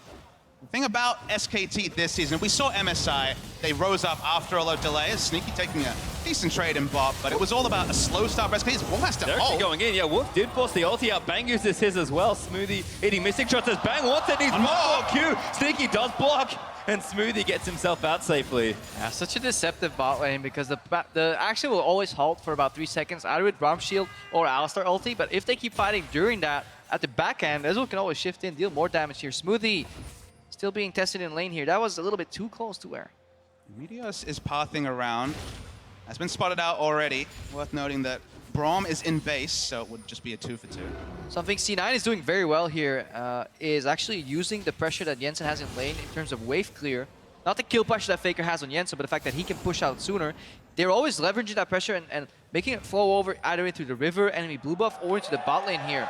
The thing about SKT this season, we saw MSI, they rose up after a low delay, Sneaky taking a decent trade in bot, but it was all about a slow start for SKT. Wolf has to They're hold. actually going in. Yeah, Wolf did force the ulti out. Bang uses his as well. Smoothie eating missing shots as Bang wants it. Needs one more Q. Sneaky does block, and Smoothie gets himself out safely. Yeah, such a deceptive bot lane because the action will always halt for about 3 seconds, either with Braum Shield or Alistar ulti, but if they keep fighting during that, at the back end, Ezreal can always shift in, deal more damage here. Smoothie still being tested in lane here. That was a little bit too close to where. Meteos is pathing around. Has been spotted out already. Worth noting that Braum is in base, so it would just be a 2-for-2. Something C9 is doing very well here is actually using the pressure that Jensen has in lane in terms of wave clear. Not the kill pressure that FLICKR has on Jensen, but the fact that he can push out sooner. They're always leveraging that pressure and making it flow over either into the river, enemy blue buff, or into the bot lane here.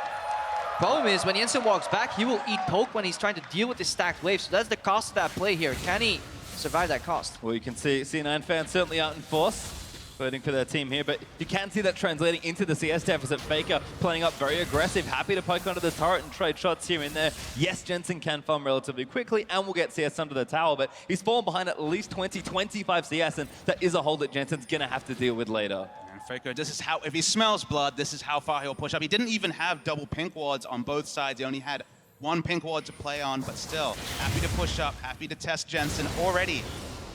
Problem is, when Jensen walks back, he will eat poke when he's trying to deal with this stacked wave. So that's the cost of that play here. Can he survive that cost. Well, you can see C9 fans certainly out in force, voting for their team here, but you can see that translating into the CS deficit. FLICKR playing up very aggressive, happy to poke under the turret and trade shots here and there. Yes, Jensen can farm relatively quickly and will get CS under the tower, but he's fallen behind at least 20-25 CS, and that is a hold that Jensen's gonna have to deal with later. And FLICKR, this is how, if he smells blood, this is how far he'll push up. He didn't even have double pink wards on both sides. He only had one pink ward to play on, but still, happy to push up, happy to test Jensen, already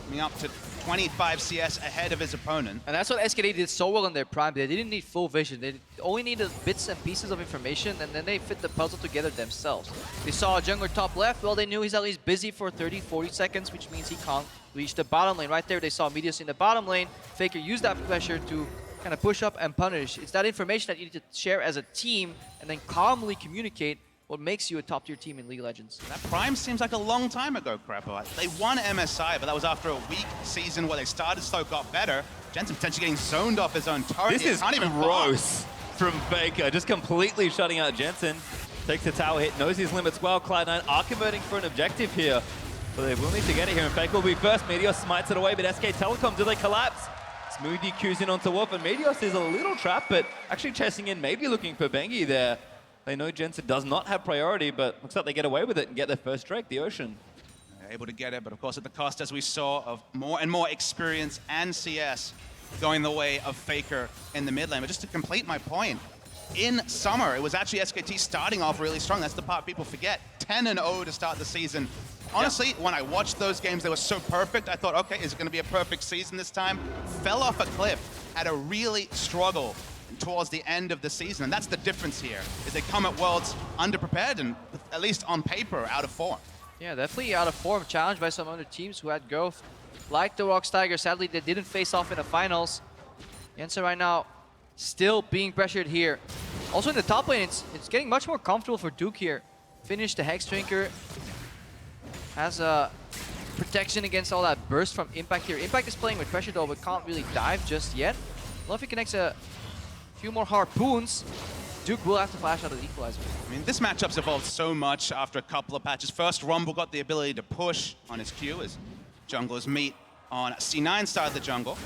coming up to 25 CS ahead of his opponent. And that's what SKT did so well in their prime. They didn't need full vision. They only needed bits and pieces of information, and then they fit the puzzle together themselves. They saw a jungler top left. Well, they knew he's at least busy for 30-40 seconds, which means he can't reach the bottom lane. Right there, they saw Medius in the bottom lane. FLICKR used that pressure to kind of push up and punish. It's that information that you need to share as a team and then calmly communicate what makes you a top-tier team in League of Legends. That prime seems like a long time ago, Crepo. They won MSI, but that was after a weak season where they started slow, got better. Jensen potentially getting zoned off his own turret. This is can't even gross from FLICKR, just completely shutting out Jensen. Takes the tower hit, knows his limits well. Cloud9 are converting for an objective here, but they will need to get it here, and FLICKR will be first. Meteos smites it away, but SK Telecom, do they collapse? Smoothie cues in onto Wolf, and Meteos is a little trapped, but actually chasing in, maybe looking for Bengi there. They know Jensen does not have priority, but looks like they get away with it and get their first strike, the Ocean. They're able to get it, but of course at the cost, as we saw, of more and more experience and CS going the way of FLICKR in the mid lane. But just to complete my point, in summer, it was actually SKT starting off really strong. That's the part people forget. 10-0 to start the season. Honestly, when I watched those games, they were so perfect. I thought, okay, is it going to be a perfect season this time? Fell off a cliff, had a really struggle towards the end of the season, and that's the difference here, is they come at Worlds underprepared and, at least on paper, out of form. Yeah, definitely out of form, challenged by some other teams who had growth, like the Rocks Tigers. Sadly, they didn't face off in the finals. Jensen right now still being pressured here. Also in the top lane, it's getting much more comfortable for Duke here. Finished the Hex Drinker. Has a protection against all that burst from Impact here. Impact is playing with pressure though, but can't really dive just yet. I don't know if he connects a few more harpoons. Duke will have to flash out of the equalizer. I mean, this matchup's evolved so much after a couple of patches. First, Rumble got the ability to push on his Q as junglers meet on C9 side of the jungle.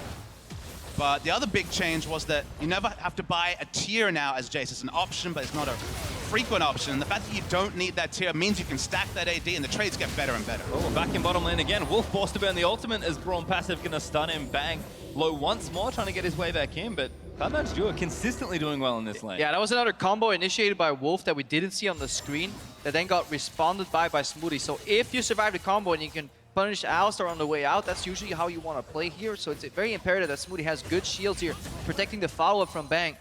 But the other big change was that you never have to buy a tier now as Jace. It's an option, but it's not a frequent option. And the fact that you don't need that tier means you can stack that AD and the trades get better and better. Oh, we're back in bottom lane again. Wolf forced to burn the ultimate as Braun passive gonna stun him. Bang. Low once more, trying to get his way back in, but Cloud9's duo consistently doing well in this lane. Yeah, that was another combo initiated by Wolf that we didn't see on the screen that then got responded by Smoothie. So if you survive the combo and you can punish Alistar on the way out, that's usually how you want to play here. So it's very imperative that Smoothie has good shields here, protecting the follow-up from Bang.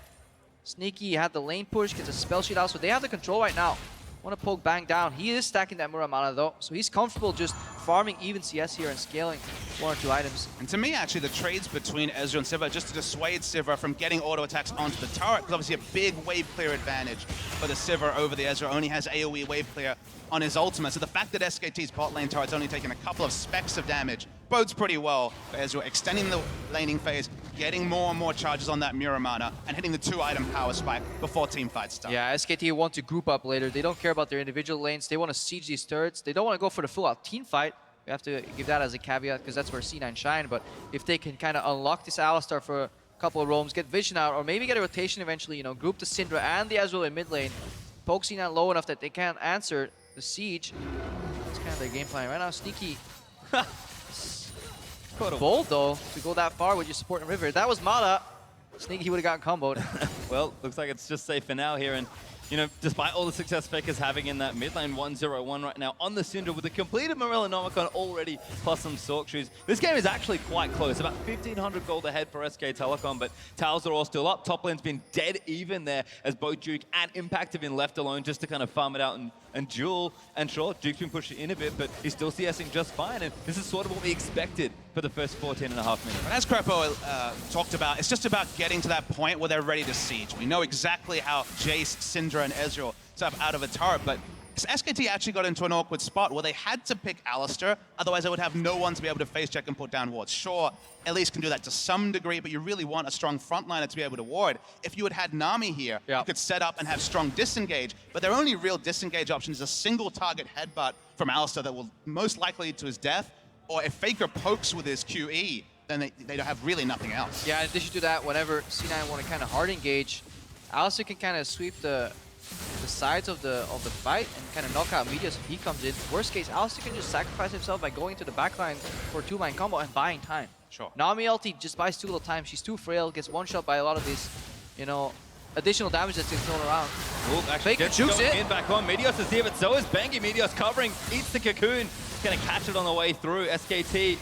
Sneaky had the lane push, gets a spell sheet out, so they have the control right now. Want to poke Bang down. He is stacking that Muramana though, so he's comfortable just farming even CS here and scaling one or two items. And to me, actually, the trades between Ezreal and Sivir just to dissuade Sivir from getting auto attacks onto the turret, because obviously a big wave clear advantage for the Sivir over the Ezreal. Only has AoE wave clear on his ultimate. So the fact that SKT's bot lane turret's only taken a couple of specks of damage bodes pretty well for Ezreal, extending the laning phase, getting more and more charges on that Muramana, and hitting the 2-item power spike before teamfights start. Yeah, SKT want to group up later. They don't care about their individual lanes. They want to siege these turrets. They don't want to go for the full-out team fight. We have to give that as a caveat because that's where C9 shine. But if they can kind of unlock this Alistar for a couple of roams, get Vision out, or maybe get a rotation eventually, you know, group the Syndra and the Ezreal in mid lane, poke C9 low enough that they can't answer the siege. That's kind of their game plan right now. Sneaky. Bold though to go that far with your support and river. That was Mata. Sneaky would have gotten comboed. Well, looks like it's just safe for now here. And, you know, despite all the success FLICKR's having in that mid lane 1-0-1 right now on the Syndra with a completed Morella Nomicon already plus some Sork shoes. This game is actually quite close. About 1,500 gold ahead for SK Telecom, but towers are all still up. Top lane's been dead even there as both Duke and Impact have been left alone just to kind of farm it out and duel. And sure, Duke's been pushing in a bit, but he's still CSing just fine. And this is sort of what we expected for the first 14.5 minutes. And as Crepo talked about, it's just about getting to that point where they're ready to siege. We know exactly how Jace, Syndra, and Ezreal step out of a turret, but SKT actually got into an awkward spot where they had to pick Alistar, otherwise they would have no one to be able to face check and put down wards. Sure, Elise can do that to some degree, but you really want a strong frontliner to be able to ward. If you had had Nami here, you could set up and have strong disengage, but their only real disengage option is a single target headbutt from Alistar that will most likely lead to his death, or if FLICKR pokes with his QE, then they don't have really nothing else. Yeah, in addition to that, whenever C9 want to kind of hard engage, Alistair can kind of sweep the sides of the fight and kind of knock out Medios if he comes in. Worst case, Alistair can just sacrifice himself by going to the backline for a 2-line combo and buying time. Sure. Nami ulti just buys too little time. She's too frail, gets one shot by a lot of these, additional damage that's been thrown around. Actually, FLICKR jukes it. in back on. Meteos is here, but so is Bengi. Meteos covering, eats the cocoon. Gonna catch it on the way through. SKT,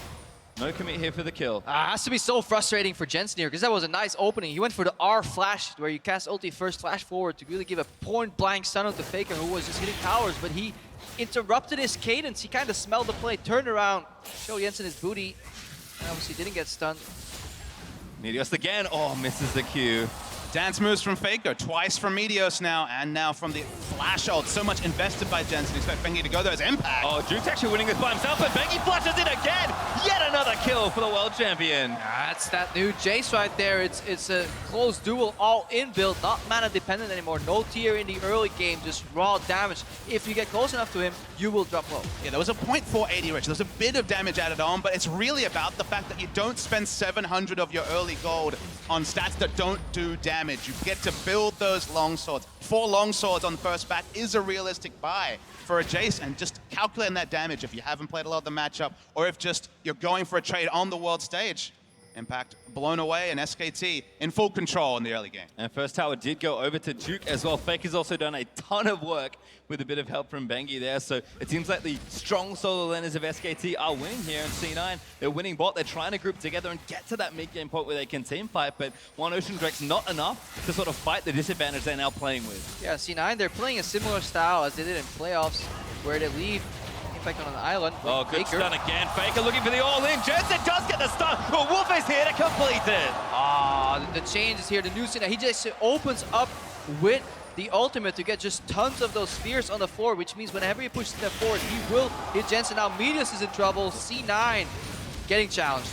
no commit here for the kill. Has to be so frustrating for Jensen here, because that was a nice opening. He went for the R flash, where you cast ulti first, flash forward to really give a point-blank stun to FLICKR, who was just hitting towers, but he interrupted his cadence. He kind of smelled the play, turned around, showed Jensen his booty, and obviously didn't get stunned. Meteos again. Oh, misses the Q. Dance moves from FLICKR, twice from Meteos now, and now from the flash ult. So much invested by Jensen. Expect Bengi to go there as impact. Oh, Duke's actually winning this by himself, but Bengi flashes it again. Yet another kill for the world champion. That's that new Jace right there. It's a close duel, all in build, not mana dependent anymore. No tier in the early game, just raw damage. If you get close enough to him, you will drop low. Yeah, there was a 0.480 rich. There's a bit of damage added on, but it's really about the fact that you don't spend 700 of your early gold on stats that don't do damage. You get to build those long swords. 4 long swords on the first back is a realistic buy for a Jace, and just calculating that damage if you haven't played a lot of the matchup, or if just you're going for a trade on the world stage. Impact blown away, and SKT in full control in the early game. And first tower did go over to Duke as well. FLICKR's also done a ton of work with a bit of help from Bengi there. So it seems like the strong solo laners of SKT are winning here in C9. They're winning bot. They're trying to group together and get to that mid-game point where they can team fight. But One Ocean Drake's not enough to sort of fight the disadvantage they're now playing with. Yeah, C9, they're playing a similar style as they did in playoffs, where they leave Impact on an island. Oh, good stun again. FLICKR looking for the all-in. Jensen does get the stun, but Wolf is here to complete it. The change is here. The new C9, he just opens up with the ultimate to get just tons of those spheres on the floor, which means whenever he pushes them forward, he will hit Jensen. Now Meteos is in trouble. C9 getting challenged.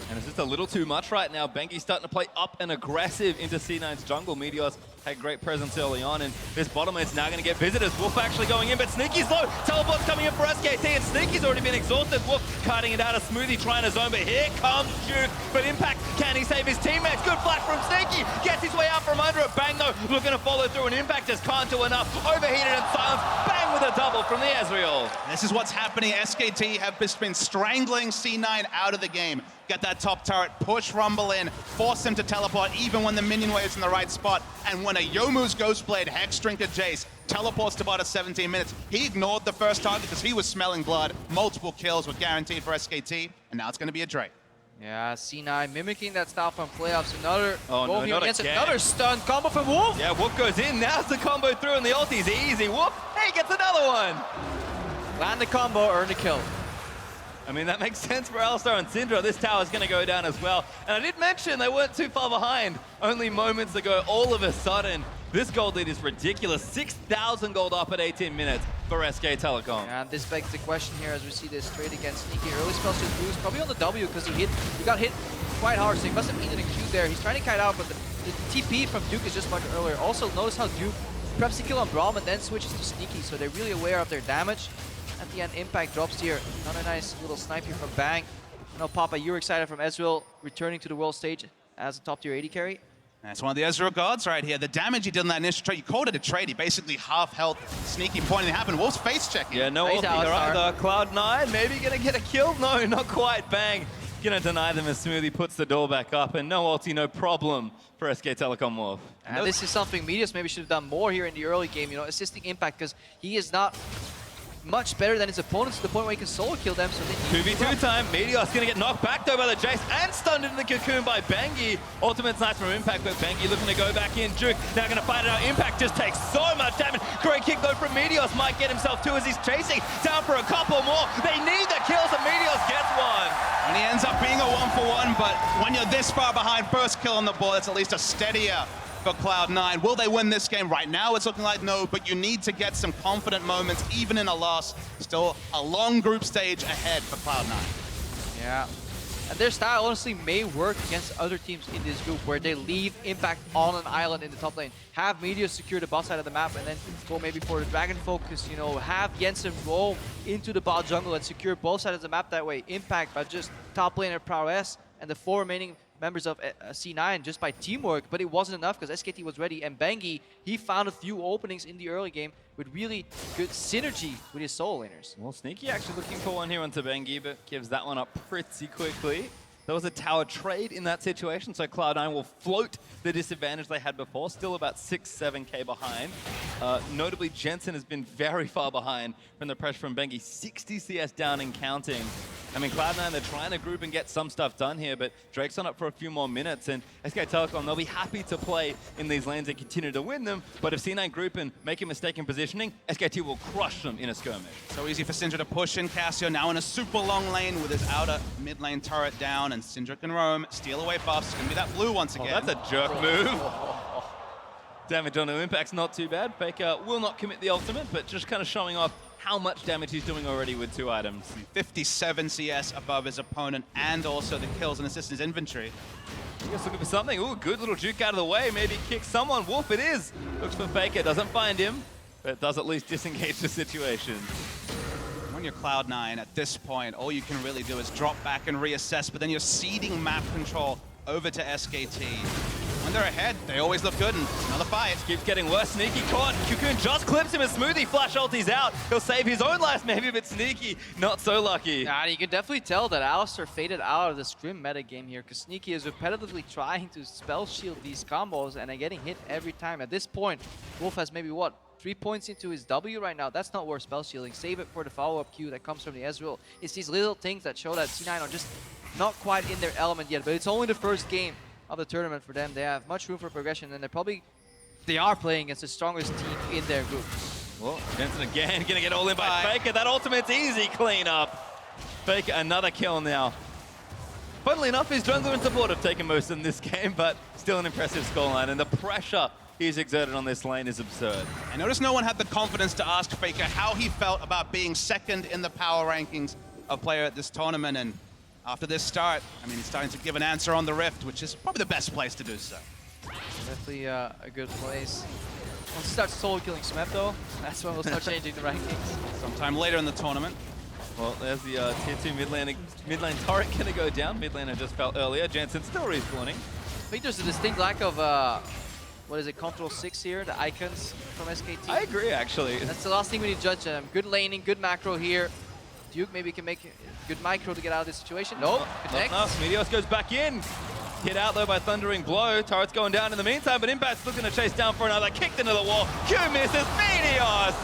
And it's just a little too much right now. Bengi's starting to play up and aggressive into C9's jungle. Meteos had great presence early on, and this bottom lane's now going to get visitors. Wolf actually going in, but Sneaky's low. Teleport's coming in for SKT, and Sneaky's already been exhausted. Wolf cutting it out of Smoothie, trying to zone, but here comes Duke. But Impact, can he save his teammates? Good flash from Sneaky. Gets his way out from under it. Bang, though, looking to follow through, and Impact just can't do enough. Overheated and silenced. Bang with a double from the Ezreal. This is what's happening. SKT have just been strangling C9 out of the game. Get that top turret, push Rumble in, force him to teleport even when the minion wave's in the right spot. And when a Youmuu's Ghostblade Hex Drinker Jace teleports to bot at 17 minutes, he ignored the first target because he was smelling blood. Multiple kills were guaranteed for SKT, and now it's going to be a Drake. Yeah, C9 mimicking that style from playoffs. Another again. another stun combo from Wolf. Yeah, Wolf goes in. Now's the combo through, and the ulti's easy. Wolf, hey, gets another one. Land the combo, earn the kill. I mean, that makes sense for Alistar and Syndra. This tower's going to go down as well. And I did mention they weren't too far behind. Only moments ago, all of a sudden, this gold lead is ridiculous. 6,000 gold up at 18 minutes for SK Telecom. And this begs the question here as we see this trade against Sneaky. Early spells just boost, probably on the W because he got hit quite hard, so he must have needed a Q there. He's trying to kite out, but the TP from Duke is just much earlier. Also, notice how Duke preps the kill on Braum and then switches to Sneaky, so they're really aware of their damage. At the end, Impact drops here. Another nice little snipe here from Bang. I know, Papa, you're excited from Ezreal returning to the world stage as a top tier 80 carry. That's one of the Ezreal gods right here. The damage he did in that initial trade, you called it a trade. He basically half health, Sneaky pointing it happened. Wolf's face checking. Yeah, no ulti here either. Cloud9 maybe gonna get a kill. No, not quite. Bang. Gonna deny them as Smoothie puts the door back up, and no ulti, no problem for SK Telecom Wolf. And this is something Meteos maybe should have done more here in the early game, assisting Impact, because he is not much better than his opponents to the point where he can solo kill them. So they 2v2 time. Meteos gonna get knocked back though by the Jace and stunned into the cocoon by Bengi. Ultimate nice from Impact, but Bengi looking to go back in. Duke now gonna fight it out. Impact just takes so much damage. Great kick though from Meteos. Might get himself two as he's chasing down for a couple more. They need the kills and Meteos gets one. And he ends up being a 1-for-1, but when you're this far behind, first kill on the board, it's at least a steadier for Cloud9. Will they win this game? Right now it's looking like no, but you need to get some confident moments, even in a loss. Still a long group stage ahead for Cloud9. Yeah. And their style honestly may work against other teams in this group where they leave Impact on an island in the top lane, have Meteor secure the bot side of the map, and then go maybe for the Dragon focus, you know, have Jensen roam into the bot jungle and secure both sides of the map that way. Impact by just top laner prowess and the 4 remaining members of C9 just by teamwork, but it wasn't enough because SKT was ready, and Bengi, he found a few openings in the early game with really good synergy with his solo laners. Well, Sneaky actually looking for one here onto Bengi, but gives that one up pretty quickly. There was a tower trade in that situation, so Cloud9 will float the disadvantage they had before, still about 6-7k behind. Notably, Jensen has been very far behind from the pressure from Bengi, 60 CS down and counting. I mean, Cloud9, they're trying to group and get some stuff done here, but Drake's on up for a few more minutes, and SK Telecom, they'll be happy to play in these lanes and continue to win them, but if C9 group and make a mistake in positioning, SKT will crush them in a skirmish. So easy for Syndra to push in. Cassio now in a super long lane with his outer mid lane turret down, and Syndra can roam, steal away buffs. It's going to be that blue once again. Oh, that's a jerk move. Damage on the Impact's not too bad. Faker will not commit the ultimate, but just kind of showing off how much damage he's doing already with 2 items. 57 CS above his opponent, and also the kills and assists in his inventory. Just looking for something. Ooh, good little juke out of the way. Maybe kick someone. Wolf it is. Looks for Faker, doesn't find him, but does at least disengage the situation. When you're Cloud9 at this point, all you can really do is drop back and reassess, but then you're ceding map control over to SKT. When they're ahead, they always look good, and another fight. Keeps getting worse. Sneaky caught. Cocoon just clips him, and Smoothie flash ulti's out. He'll save his own life maybe, but Sneaky not so lucky. And you can definitely tell that Alistar faded out of the scrim meta game here, because Sneaky is repetitively trying to spell shield these combos and are getting hit every time. At this point, Wolf has maybe, what, 3 points into his W right now. That's not worth spell shielding. Save it for the follow-up Q that comes from the Ezreal. It's these little things that show that C9 are just not quite in their element yet, but it's only the first game of the tournament for them. They have much room for progression, and they are playing against the strongest team in their group. Well, Jensen again gonna get all in by Faker. That ultimate's easy clean up. Faker another kill now. Funnily enough, his jungler and support have taken most in this game, but still an impressive scoreline, and the pressure he's exerted on this lane is absurd. I noticed no one had the confidence to ask Faker how he felt about being second in the power rankings of player at this tournament, and after this start, I mean, he's starting to give an answer on the Rift, which is probably the best place to do so. Definitely a good place. Once he starts solo killing Smep though, that's when we'll start changing the rankings. Sometime later in the tournament. Well, there's the tier 2 mid lane turret gonna go down. Mid laner just fell earlier. Jensen still respawning. I think there's a distinct lack of, what is it, Control 6 here, the icons from SKT. I agree, actually. That's the last thing we need to judge. Good laning, good macro here. Duke maybe can make good micro to get out of this situation. Nope, connect. Not enough. Meteos goes back in. Hit out though by Thundering Blow. Turret's going down in the meantime, but Impact's looking to chase down for another. Kicked into the wall. Q misses. Meteos!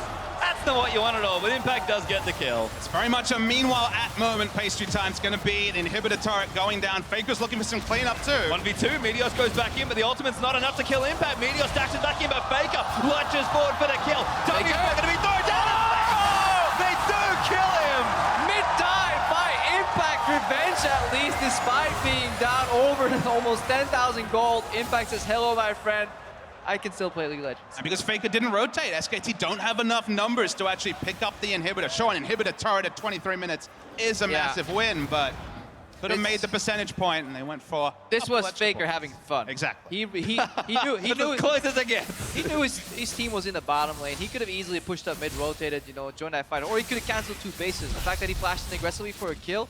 That's not what you want at all, but Impact does get the kill. It's very much a meanwhile at moment pastry time. It's going to be an inhibitor turret going down. Faker's looking for some cleanup too. 1v2, Meteos goes back in, but the ultimate's not enough to kill Impact. Meteos stacks it back in, but Faker lunges forward for the kill. W's going to be thrown down. Oh! They do kill him! Mid-dive by Impact. Revenge at least, despite being down over almost 10,000 gold. Impact says, hello, my friend. I can still play League of Legends. And because Faker didn't rotate, SKT don't have enough numbers to actually pick up the inhibitor. Sure, an inhibitor turret at 23 minutes is a massive win, but could have made the percentage point, and they went for. This was Faker having fun. Exactly. He knew as close as it gets. He knew his team was in the bottom lane. He could have easily pushed up mid, rotated, you know, joined that fight, or he could have canceled 2 bases. The fact that he flashed in aggressively for a kill,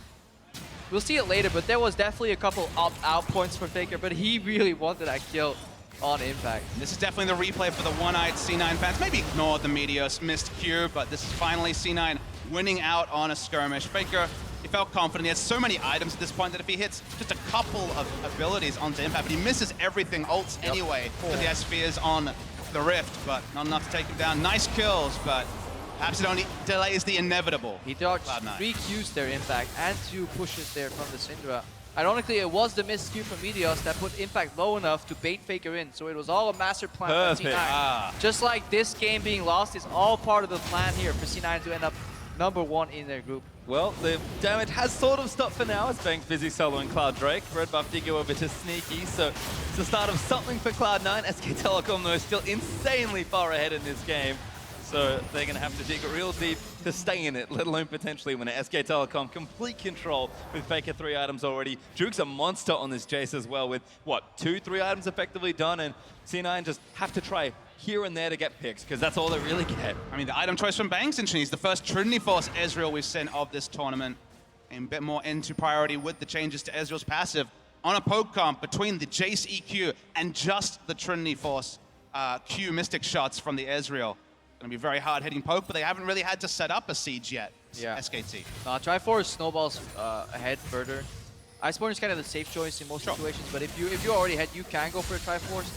we'll see it later. But there was definitely a couple opt-out points for Faker, but he really wanted that kill on Impact. This is definitely the replay for the one-eyed C9 fans. Maybe ignore the Meteos missed Q, but this is finally C9 winning out on a skirmish. Faker, he felt confident. He has so many items at this point that if he hits just a couple of abilities onto Impact, but he misses everything, ults anyway, because he has spheres on the Rift, but not enough to take him down. Nice kills, but perhaps it only delays the inevitable. He dodged 3 Qs there, Impact, and 2 pushes there from the Syndra. Ironically, it was the missed Q from Meteos that put Impact low enough to bait Faker in, so it was all a master plan for C9. Just like this game being lost is all part of the plan here for C9 to end up #1 in their group. Well, the damage has sort of stopped for now as Bank's busy soloing Cloud Drake. Red buff did go over to Sneaky, so it's the start of something for Cloud9. SK Telecom, though, still insanely far ahead in this game. So they're going to have to dig real deep to stay in it, let alone potentially win it. SK Telecom, complete control with FLICKR 3 items already. Juke's a monster on this Jace as well with, what, 2-3 items effectively done, and C9 just have to try here and there to get picks, because that's all they really get. I mean, the item choice from Bangs and He's the first Trinity Force Ezreal we've seen of this tournament. And a bit more into priority with the changes to Ezreal's passive on a poke comp between the Jace EQ and just the Trinity Force Q Mystic shots from the Ezreal. Gonna be very hard hitting poke, but they haven't really had to set up a siege yet. Yeah. SKT. Triforce snowballs ahead further. Iceborne is kind of the safe choice in most situations, but if you already had, you can go for a Triforce.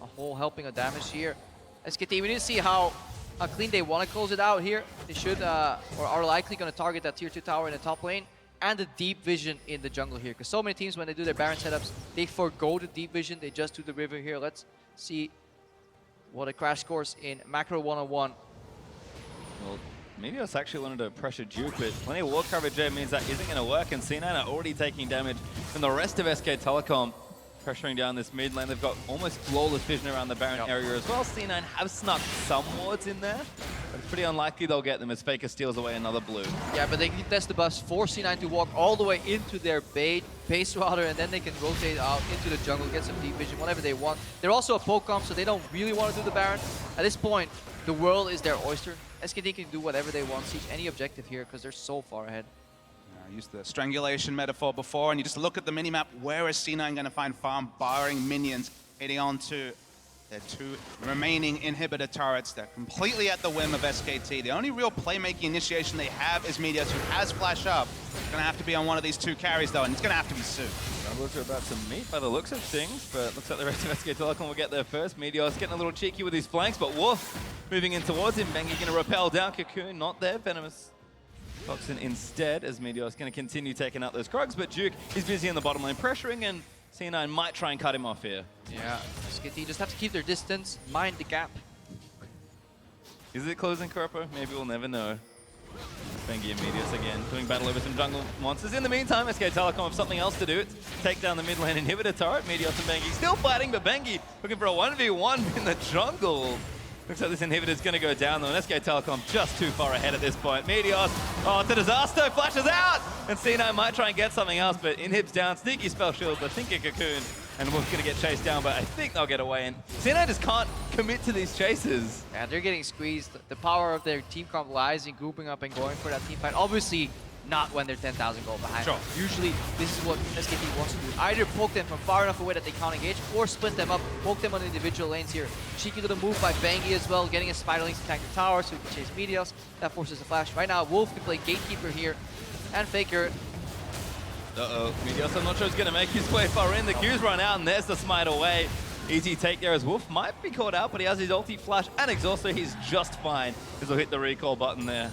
A whole helping of damage here. SKT, we need to see how clean they want to close it out here. They should, or are likely going to target that tier 2 tower in the top lane and the deep vision in the jungle here. Because so many teams, when they do their Baron setups, they forgo the deep vision. They just do the river here. Let's see what a crash course in Macro 101. Well, Meteos actually wanted to pressure Duke, but plenty of wall coverage there means that isn't going to work, and C9 are already taking damage from the rest of SK Telecom. Pressuring down this mid lane. They've got almost flawless vision around the Baron area as well. C9 have snuck some wards in there, but it's pretty unlikely they'll get them as FLICKR steals away another blue. Yeah, but they can test the bus, force C9 to walk all the way into their base rather, and then they can rotate out into the jungle, get some deep vision, whatever they want. They're also a poke comp, so they don't really want to do the Baron. At this point, the world is their oyster. SKT can do whatever they want, siege any objective here, because they're so far ahead. I used the strangulation metaphor before, and you just look at the minimap, where is C9 going to find farm, barring minions, heading on to their 2 remaining inhibitor turrets. They're completely at the whim of SKT. The only real playmaking initiation they have is Meteos, who has flash up. It's going to have to be on one of these 2 carries, though, and it's going to have to be soon. Junglers are about to meet by the looks of things, but looks like the rest of SK Telecom will get there first. Meteos getting a little cheeky with his flanks, but Wolf moving in towards him. Bengi going to rappel down. Cocoon not there. Venomous Foxen instead, as Meteos going to continue taking out those Krogs, but Duke is busy in the bottom lane pressuring, and C9 might try and cut him off here. Yeah, SKT just have to keep their distance, mind the gap. Is it closing Kerpo? Maybe we'll never know. Bengi and Meteos again doing battle over some jungle monsters. In the meantime, SK Telecom have something else to do. It's take down the mid lane inhibitor turret. Meteos and Bengi still fighting, but Bengi looking for a 1v1 in the jungle. Looks like this inhibitor's going to go down, though, and SK Telecom just too far ahead at this point. Meteos, oh, it's a disaster, flashes out! And C9 might try and get something else, but inhibs down, sneaky spell shield, but thinking Cocoon, and Wolf's going to get chased down, but I think they'll get away, and C9 just can't commit to these chases. Yeah, they're getting squeezed. The power of their team comp lies in grouping up and going for that team fight. Obviously, not when they're 10,000 gold behind. Sure. Usually, this is what SKT wants to do. Either poke them from far enough away that they can't engage, or split them up, poke them on individual lanes here. Cheeky little move by Bengi as well, getting a Spider Link to tank the tower so he can chase Meteos. That forces a flash. Right now, Wolf can play Gatekeeper here, and FLICKR. Uh-oh, Meteos, I'm not sure he's going to make his way far in. The Q's run out, and there's the smite away. Easy take there as Wolf might be caught out, but he has his ulti flash and exhaust, so he's just fine as he'll hit the recall button there.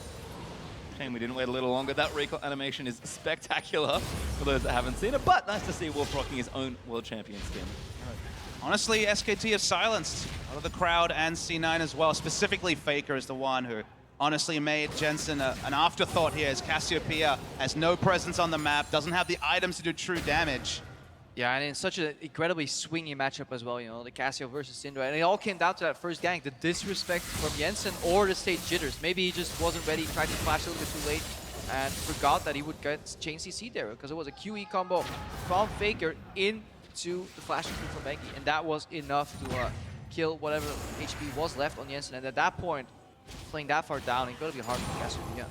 Shame we didn't wait a little longer. That recall animation is spectacular for those that haven't seen it, but nice to see Wolf rocking his own world champion skin. Honestly, SKT has silenced a lot of the crowd and C9 as well. Specifically, FLICKR is the one who honestly made Jensen an afterthought here, as Cassiopeia has no presence on the map, doesn't have the items to do true damage. Yeah, and in such an incredibly swingy matchup as well, you know, the Cassio versus Syndra. And it all came down to that first gank, the disrespect from Jensen or the stage jitters. Maybe he just wasn't ready, tried to flash a little bit too late, and forgot that he would get chain CC there, because it was a QE combo from FLICKR into the flash from Bengi, and that was enough to kill whatever HP was left on Jensen. And at that point, playing that far down, it's going to be hard for Cassiopeia.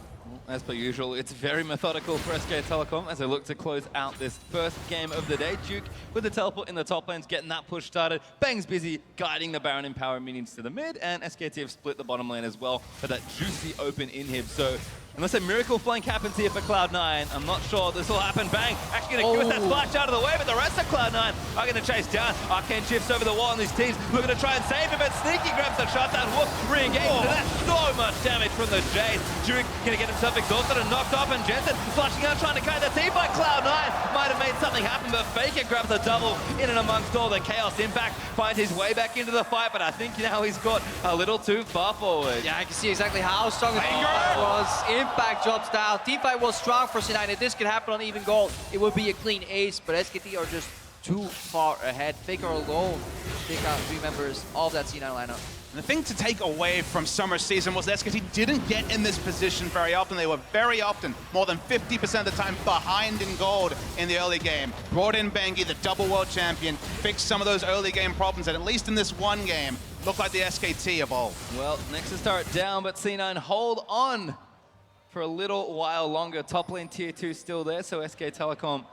As per usual, it's very methodical for SK Telecom as they look to close out this first game of the day. Duke with the teleport in the top lanes, getting that push started. Bang's busy guiding the Baron and power minions to the mid, and SKT have split the bottom lane as well for that juicy open inhib. So unless a miracle flank happens here for Cloud9, I'm not sure this will happen. Bang actually going to get that splash out of the way, but the rest of Cloud9 are going to chase down. Arcane shifts over the wall, and these teams looking to try and save him, but Sneaky grabs the shot. That Wolf re-engages, and that's so much damage from the Jace. Duke going to get himself exhausted and knocked off, and Jensen flashing out, trying to kite the team by Cloud9. Might have made something happen, but FLICKR grabs a double in and amongst all the chaos. Impact finds his way back into the fight, but I think now he's got a little too far forward. Yeah, I can see exactly how strong the fight was. Impact drops down. Teamfight was strong for C9. If this could happen on even gold, it would be a clean ace, but SKT are just too far ahead. FLICKR alone take out 3 members of that C9 lineup. And the thing to take away from summer season was that SKT didn't get in this position very often. They were very often, more than 50% of the time, behind in gold in the early game. Brought in Bengi, the double world champion, fixed some of those early game problems, and at least in this one game, looked like the SKT evolved. Well, Nexus start down, but C9 hold on for a little while longer. Top lane tier 2 still there, so SK Telecom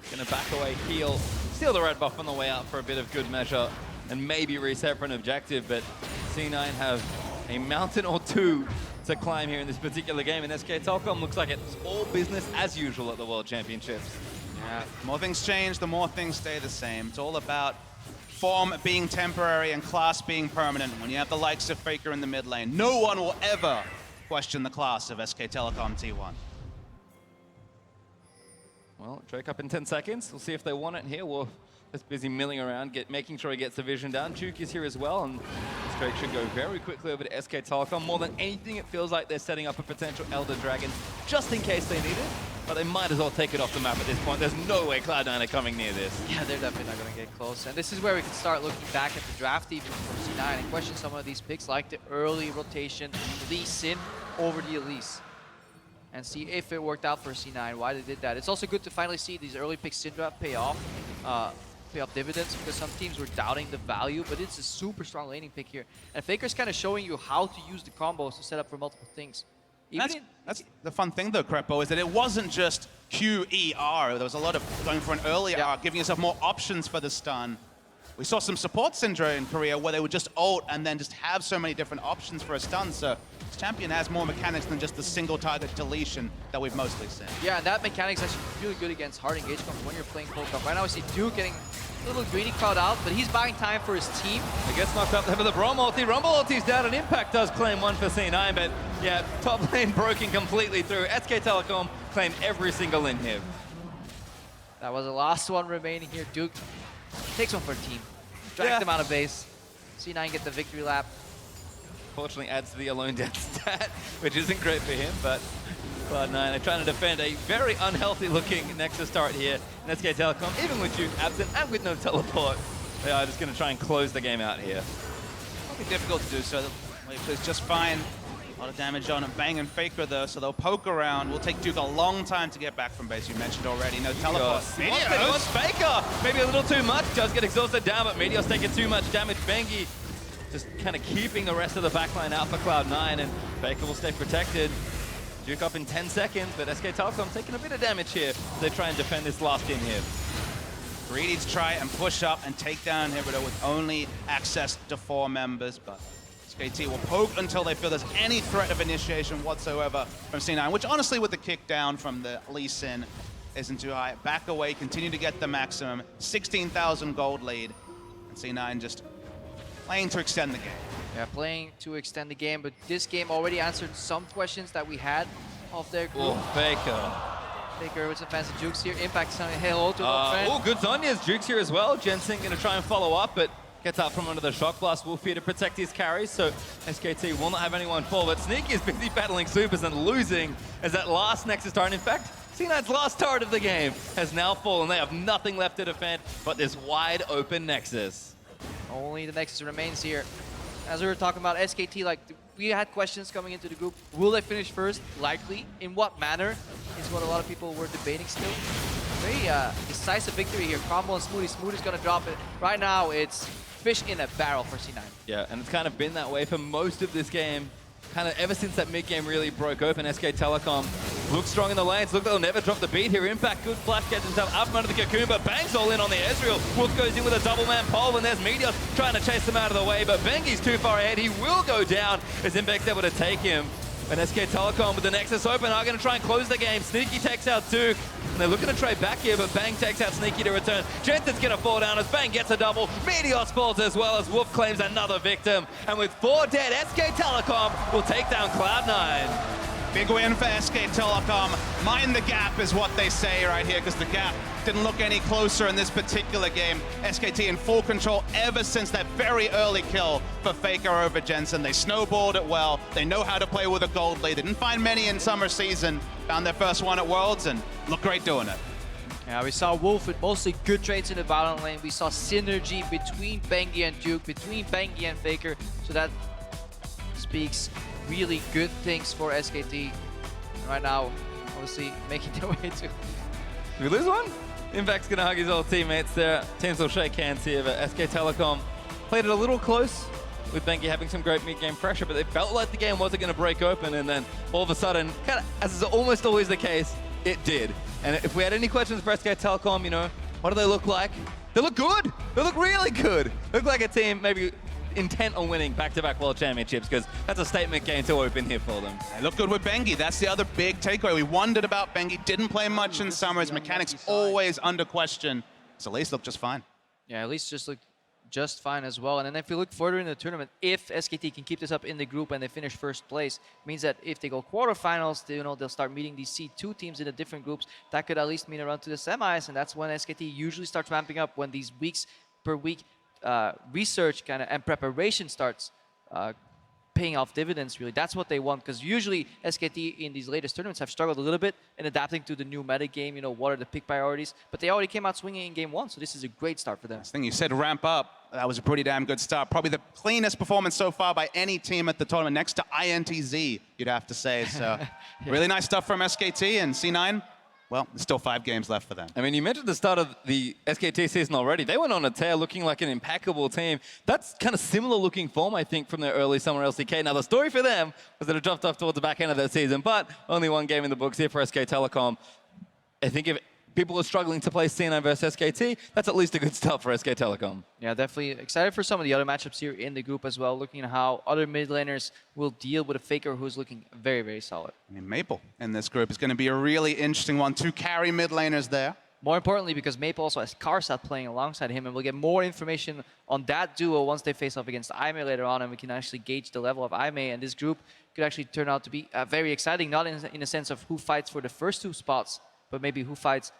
gonna back away, heal, steal the red buff on the way out for a bit of good measure, and maybe reset for an objective, but C9 have a mountain or two to climb here in this particular game, and SK Telecom looks like it's all business as usual at the World Championships. Yeah, the more things change, the more things stay the same. It's all about form being temporary and class being permanent. When you have the likes of FLICKR in the mid lane, no one will ever question the class of SK Telecom T1. Well, Drake up in 10 seconds. We'll see if they want it here. Wolf is busy milling around, making sure he gets the vision down. Juke is here as well, and this Drake should go very quickly over to SK Telecom. More than anything, it feels like they're setting up a potential Elder Dragon just in case they need it, but they might as well take it off the map at this point. There's no way Cloud9 are coming near this. Yeah, they're definitely not going to get close. And this is where we can start looking back at the draft even for C9 and question some of these picks, like the early rotation Lee Sin over the Elise, and see if it worked out for C9, why they did that. It's also good to finally see these early picks Sin draft pay off dividends, because some teams were doubting the value, but it's a super strong laning pick here. And FLICKR's kind of showing you how to use the combos to set up for multiple things. That's the fun thing though, Crepo, is that it wasn't just QER. There was a lot of going for an earlier R, giving yourself more options for the stun. We saw some support Syndra in Korea where they would just ult and then just have so many different options for a stun. So this champion has more mechanics than just the single target deletion that we've mostly seen. Yeah, and that mechanic's actually really good against hard engage comps when you're playing Cold Cup. Right now we see Duke getting a little greedy crowd out, but he's buying time for his team. He gets knocked up there for the Brom ulti. Rumble ulti's down, and Impact does claim one for C9, but yeah, top lane broken completely through. SK Telecom claim every single inhib. That was the last one remaining here. Duke takes one for team. Drags them out of base. C9 get the victory lap. Fortunately adds to the alone death stat, which isn't great for him, but Cloud9 are trying to defend a very unhealthy looking Nexus start here in SK Telecom, even with Duke absent and with no teleport. They are just going to try and close the game out here. It'll be difficult to do so. Wave plays just fine. A lot of damage on Bang and FLICKR though, so they'll poke around. Will take Duke a long time to get back from base. You mentioned already, no teleport. Meteos! FLICKR! Maybe a little too much. Does get exhausted down, but Meteos taking too much damage. Bengi just kind of keeping the rest of the backline out for Cloud9, and FLICKR will stay protected. Duke up in 10 seconds, but SK Telecom taking a bit of damage here as they try and defend this last inhib. Greedy to try and push up and take down Inhibitor with only access to 4 members, but SKT will poke until they feel there's any threat of initiation whatsoever from C9, which honestly with the kick down from the Lee Sin isn't too high. Back away, continue to get the maximum, 16,000 gold lead, and C9 just playing to extend the game. Yeah, playing to extend the game, but this game already answered some questions that we had of their group. Oh, FLICKR. FLICKR with some fancy jukes here. Impact saying hello to the friend. Oh, good Zhonya's Jukes here as well. Jensen going to try and follow up, but gets out from under the Shock Blast. Wolf here to protect his carries, so SKT will not have anyone fall. But Sneaky is busy battling supers and losing as that last Nexus turret. In fact, C9's last turret of the game has now fallen. They have nothing left to defend but this wide open Nexus. Only the Nexus remains here. As we were talking about SKT, like we had questions coming into the group. Will they finish first? Likely. In what manner is what a lot of people were debating still. Very decisive victory here. Cromwell and Smoothie. Smoothie's gonna drop it. Right now, it's fish in a barrel for C9. Yeah, and it's kind of been that way for most of this game. Kind of ever since that mid-game really broke open, SK Telecom looks strong in the lanes. Look, they'll never drop the beat here. Impact, good flash, gets himself up under the Cocoon, but Bangs all in on the Ezreal. Wolf goes in with a double-man pole, and there's Meteor trying to chase them out of the way, but Bengi's too far ahead. He will go down as Impact's able to take him. And SK Telecom with the Nexus open are going to try and close the game. Sneaky takes out Duke. And they're looking to trade back here, but Bang takes out Sneaky to return. Jensen's going to fall down as Bang gets a double. Meteos falls as well as Wolf claims another victim. And with 4 dead, SK Telecom will take down Cloud9. Big win for SK Telecom. Mind the gap is what they say right here, because the gap didn't look any closer in this particular game. SKT in full control ever since that very early kill for FLICKR over Jensen. They snowballed it well. They know how to play with a gold lead. They didn't find many in summer season. Found their first one at Worlds and look great doing it. Yeah, we saw Wolf with mostly good trades in the bottom lane. We saw synergy between Bengi and Duke, between Bengi and FLICKR. So that speaks really good things for SKT. And right now, obviously, making their way to... Did we lose one? Impact's gonna hug his old teammates there. Teams will shake hands here, but SK Telecom played it a little close with Bengi having some great mid-game pressure, but they felt like the game wasn't gonna break open, and then all of a sudden, kind of as is almost always the case, it did. And if we had any questions for SK Telecom, you know, what do they look like? They look good. They look really good. They look like a team maybe intent on winning back-to-back World Championships, because that's a statement game to open here for them. They look good with Bengi. That's the other big takeaway. We wondered about Bengi. Didn't play much in summer. His mechanics always under question. So Lace looked just fine. Yeah, at least just looked just fine as well. And then if you look further in the tournament, if SKT can keep this up in the group and they finish first place, means that if they go quarterfinals, they'll start meeting these C2 teams in the different groups. That could at least mean a run to the semis, and that's when SKT usually starts ramping up, when these weeks per week research kind of and preparation starts paying off dividends, really. That's what they want, because usually SKT in these latest tournaments have struggled a little bit in adapting to the new meta game, you know, what are the pick priorities, but they already came out swinging in game 1, so this is a great start for them. I think you said ramp up. That was a pretty damn good start. Probably the cleanest performance so far by any team at the tournament, next to INTZ, you'd have to say. So really nice stuff from SKT, and C9, well, there's still 5 games left for them. I mean, you mentioned the start of the SKT season already. They went on a tear looking like an impeccable team. That's kind of similar looking form, I think, from their early summer LCK. Now, the story for them was that it dropped off towards the back end of their season, but only 1 game in the books here for SK Telecom. I think if people are struggling to play C9 versus SKT, that's at least a good start for SK Telecom. Yeah, definitely excited for some of the other matchups here in the group as well, looking at how other mid laners will deal with a FLICKR who's looking very, very solid. I mean, Maple in this group is going to be a really interesting one. 2 carry mid laners there. More importantly, because Maple also has Karsa playing alongside him, and we'll get more information on that duo once they face off against Aimee later on, and we can actually gauge the level of Aimee, and this group could actually turn out to be very exciting, not in a sense of who fights for the first 2 spots, but maybe who fights,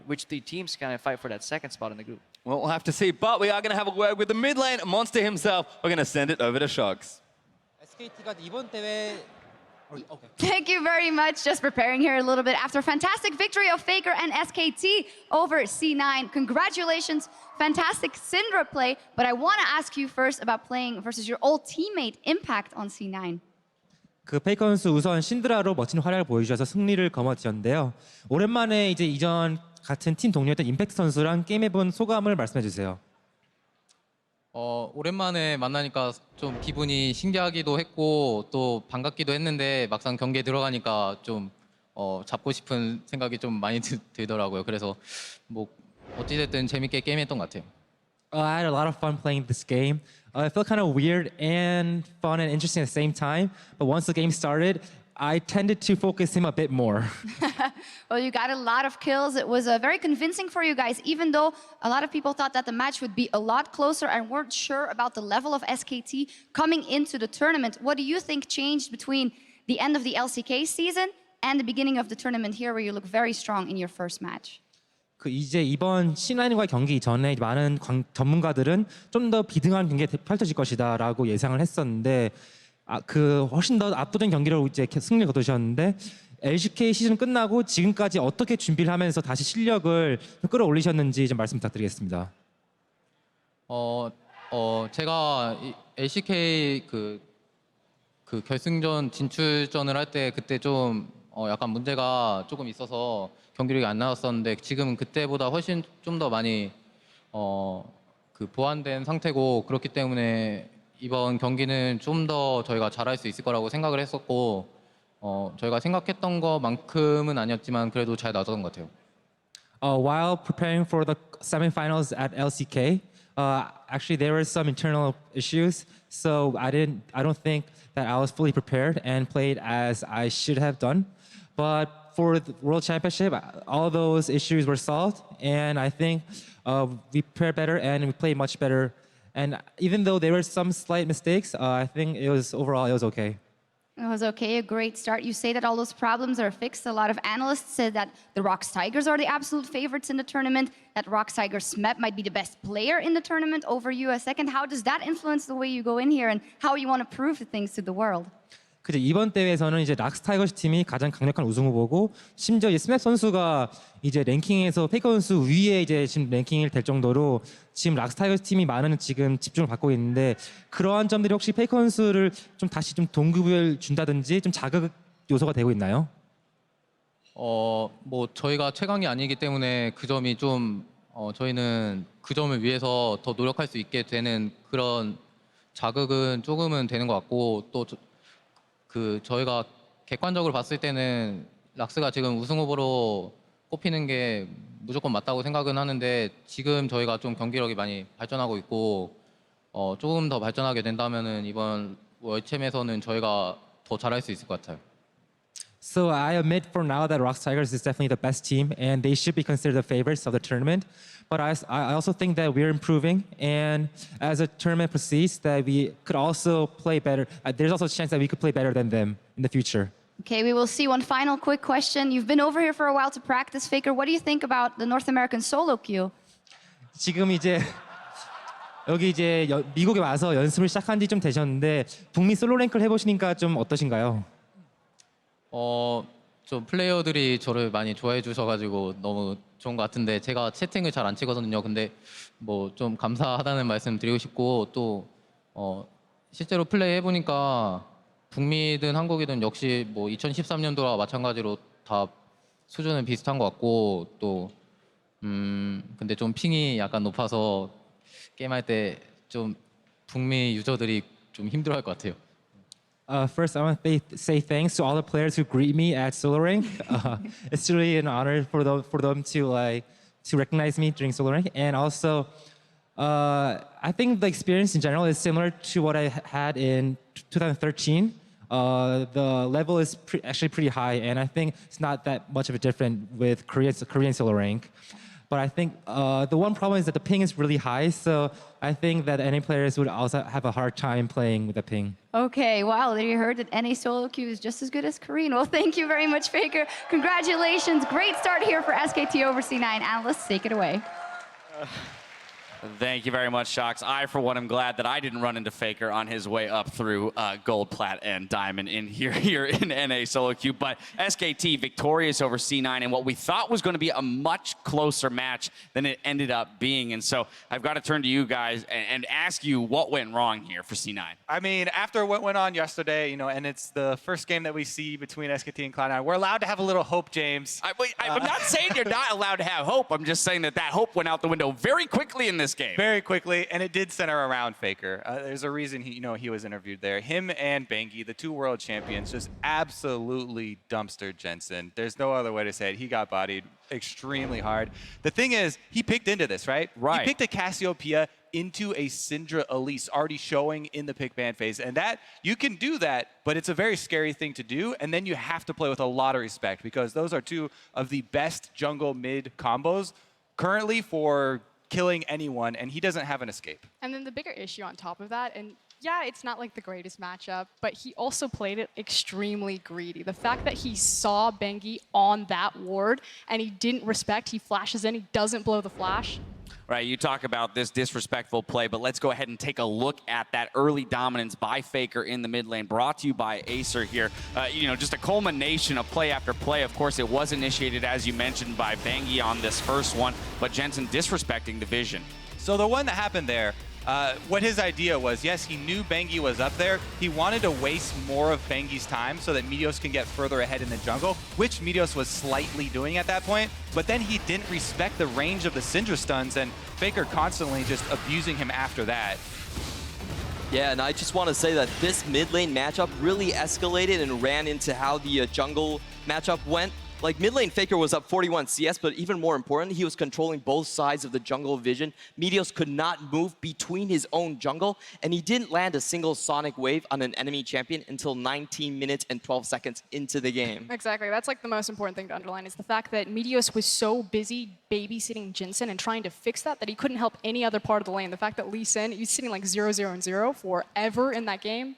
which 3 teams kind of fight for that second spot in the group. Well, we'll have to see, but we are going to have a word with the mid lane monster himself. We're going to send it over to Shox. Thank you very much. Just preparing here a little bit after a fantastic victory of FLICKR and SKT over C9. Congratulations, fantastic Syndra play. But I want to ask you first about playing versus your old teammate Impact on C9. 그 페이커 선수 우선 신드라로 멋진 활약을 보여주셔서 승리를 거머쥐었는데요. 오랜만에 이제 이전 같은 팀 동료였던 임팩트 선수랑 게임해본 소감을 말씀해 주세요. 오랜만에 만나니까 좀 기분이 신기하기도 했고 또 반갑기도 했는데 막상 경기에 들어가니까 좀 잡고 싶은 생각이 좀 많이 들더라고요. 그래서 뭐 어찌됐든 재밌게 게임했던 것 같아요. I had a lot of fun playing this game. It felt kind of weird and fun and interesting at the same time. But once the game started, I tended to focus him a bit more. Well, you got a lot of kills. It was very convincing for you guys, even though a lot of people thought that the match would be a lot closer and weren't sure about the level of SKT coming into the tournament. What do you think changed between the end of the LCK season and the beginning of the tournament here, where you look very strong in your first match? 이제 이번 C9과 경기 전에 많은 전문가들은 좀 더 비등한 경기가 펼쳐질 것이다라고 예상을 했었는데 그 훨씬 더 압도된 경기로 이제 승리를 거두셨는데 LCK 시즌 끝나고 지금까지 어떻게 준비를 하면서 다시 실력을 끌어올리셨는지 좀 말씀 부탁드리겠습니다. 제가 LCK 그 결승전 진출전을 할 때 그때 좀 약간 문제가 조금 있어서 경기력이 안 나왔었는데 지금은 그때보다 훨씬 좀 더 많이 그 보완된 상태고, 그렇기 때문에 이번 경기는 좀 더 저희가 잘할 수 있을 거라고 생각을 했었고 저희가 생각했던 것만큼은 아니었지만 그래도 잘 나왔던 것 같아요. While preparing for the semifinals at LCK, actually there were some internal issues, so I don't think that I was fully prepared and played as I should have done. But for the World Championship, all those issues were solved, and I think we prepared better and we played much better. And even though there were some slight mistakes, I think overall it was okay. It was okay, a great start. You say that all those problems are fixed. A lot of analysts said that the ROX Tigers are the absolute favorites in the tournament, that ROX Tigers Smep might be the best player in the tournament over you a second. How does that influence the way you go in here and how you want to prove things to the world? 그죠 이번 대회에서는 이제 락스타이거즈 팀이 가장 강력한 우승 후보고 심지어 이제 스맵 선수가 이제 랭킹에서 페이커 선수 위에 이제 지금 랭킹이 될 정도로 지금 락스타이거즈 팀이 많은 지금 집중을 받고 있는데 그러한 점들이 혹시 페이커 선수를 좀 다시 좀 동급을 준다든지 좀 자극 요소가 되고 있나요? 뭐 저희가 최강이 아니기 때문에 그 점이 좀 저희는 그 점을 위해서 더 노력할 수 있게 되는 그런 자극은 조금은 되는 것 같고 또 그 저희가 객관적으로 봤을 때는 락스가 지금 우승 후보로 꼽히는 게 무조건 맞다고 생각은 하는데 지금 저희가 좀 경기력이 많이 발전하고 있고 조금 더 발전하게 된다면은 이번 월챔에서는 저희가 더 잘할 수 있을 것 같아요. So I admit for now that Rocks Tigers is definitely the best team and they should be considered the favorites of the tournament. But I also think that we're improving and as the tournament proceeds that we could also play better. There's also a chance that we could play better than them in the future. Okay, we will see. One final quick question. You've been over here for a while to practice, FLICKR. What do you think about the North American solo queue? 지금 이제 여기 이제 미국에 와서 연습을 시작한 지 좀 되셨는데 북미 솔로 랭크를 해보시니까 좀 어떠신가요? 좀 플레이어들이 저를 많이 좋아해 주셔가지고 너무 좋은 것 같은데 제가 채팅을 잘 안 치거든요. 근데 뭐 좀 감사하다는 말씀 드리고 싶고 또 실제로 플레이 해보니까 북미든 한국이든 역시 뭐 2013년도와 마찬가지로 다 수준은 비슷한 것 같고 또 근데 좀 핑이 약간 높아서 게임할 때 좀 북미 유저들이 좀 힘들어할 것 같아요. First, I want to say thanks to all the players who greet me at Solo Rank. It's really an honor for them to recognize me during Solo Rank, and also I think the experience in general is similar to what I had in 2013. The level is actually pretty high, and I think it's not that much of a difference with Korean Solo Rank. But I think the one problem is that the ping is really high, so I think that NA players would also have a hard time playing with the ping. Okay, wow, you heard that NA solo queue is just as good as Korean. Well, thank you very much, FLICKR. Congratulations. Great start here for SKT over C9. Analysts, take it away. Thank you very much, Shocks. I, for one, am glad that I didn't run into FLICKR on his way up through Gold, Plat, and Diamond in here in NA solo queue. But SKT victorious over C9 in what we thought was going to be a much closer match than it ended up being. And so I've got to turn to you guys and ask you what went wrong here for C9. I mean, after what went on yesterday, you know, and it's the first game that we see between SKT and Cloud9, we're allowed to have a little hope, James. I'm not saying you're not allowed to have hope. I'm just saying that hope went out the window very quickly in this game. Very quickly, and it did center around FLICKR. There's a reason he was interviewed there. Him and Bengi, the two world champions, just absolutely dumpstered Jensen. There's no other way to say it. He got bodied extremely hard. The thing is, he picked into this, right? Right. He picked a Cassiopeia into a Syndra Elise already showing in the pick ban phase. And that, you can do that, but it's a very scary thing to do. And then you have to play with a lot of respect because those are two of the best jungle mid combos currently for killing anyone, and he doesn't have an escape. And then the bigger issue on top of that, and yeah, it's not like the greatest matchup, but he also played it extremely greedy. The fact that he saw Bengi on that ward and he didn't respect, he flashes in, he doesn't blow the flash. Right, you talk about this disrespectful play, but let's go ahead and take a look at that early dominance by FLICKR in the mid lane, brought to you by Acer here. You know, just a culmination of play after play. Of course, it was initiated, as you mentioned, by Bengi on this first one, but Jensen disrespecting the vision. So the one that happened there, what his idea was, yes, he knew Bengi was up there. He wanted to waste more of Bengi's time so that Meteos can get further ahead in the jungle, which Meteos was slightly doing at that point. But then he didn't respect the range of the Syndra stuns, and FLICKR constantly just abusing him after that. Yeah, and I just want to say that this mid lane matchup really escalated and ran into how the jungle matchup went. Like, mid lane FLICKR was up 41 CS, but even more important, he was controlling both sides of the jungle vision. Meteos could not move between his own jungle, and he didn't land a single sonic wave on an enemy champion until 19 minutes and 12 seconds into the game. Exactly, that's like the most important thing to underline is the fact that Meteos was so busy babysitting Jensen and trying to fix that he couldn't help any other part of the lane. The fact that Lee Sin, he's sitting like 0-0-0 forever in that game.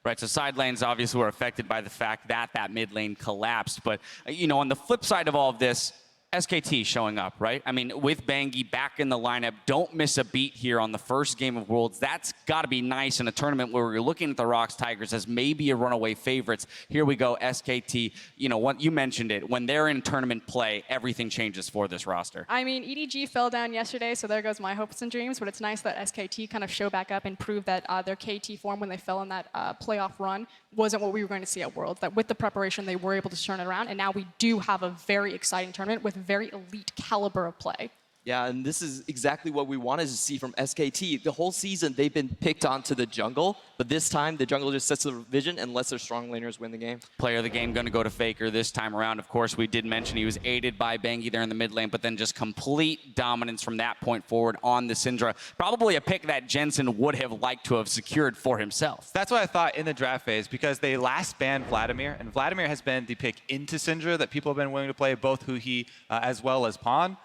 Right, so side lanes obviously were affected by the fact that that mid lane collapsed. But, you know, on the flip side of all of this, SKT showing up, right? I mean, with Bangi back in the lineup, don't miss a beat here on the first game of Worlds. That's got to be nice in a tournament where we're looking at the Rocks Tigers as maybe a runaway favorites. Here we go, SKT. You know, what you mentioned it. When they're in tournament play, everything changes for this roster. I mean, EDG fell down yesterday, so there goes my hopes and dreams, but it's nice that SKT kind of show back up and prove that their KT form when they fell in that playoff run wasn't what we were going to see at Worlds, that with the preparation they were able to turn it around, and now we do have a very exciting tournament with very elite caliber of play. Yeah, and this is exactly what we wanted to see from SKT. The whole season, they've been picked onto the jungle, but this time, the jungle just sets the vision and lets their strong laners win the game. Player of the game going to go to FLICKR this time around. Of course, we did mention he was aided by Bangi there in the mid lane, but then just complete dominance from that point forward on the Syndra. Probably a pick that Jensen would have liked to have secured for himself. That's what I thought in the draft phase, because they last banned Vladimir, and Vladimir has been the pick into Syndra that people have been willing to play, both Huhi as well as Pawn.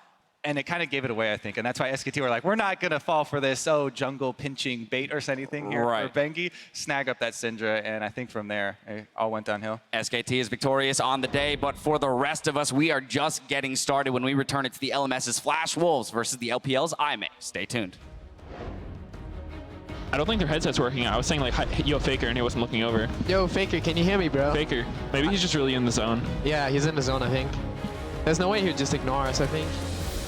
And it kind of gave it away, I think. And that's why SKT were like, we're not going to fall for this, jungle pinching bait or anything here for Bangi. Snag up that Syndra, and I think from there, it all went downhill. SKT is victorious on the day, but for the rest of us, we are just getting started. When we return, it's the LMS's Flash Wolves versus the LPL's IMA. Stay tuned. I don't think their headset's working. I was saying like, yo, FLICKR, and he wasn't looking over. Yo, FLICKR, can you hear me, bro? FLICKR. Maybe he's just really in the zone. Yeah, he's in the zone, I think. There's no way he would just ignore us, I think.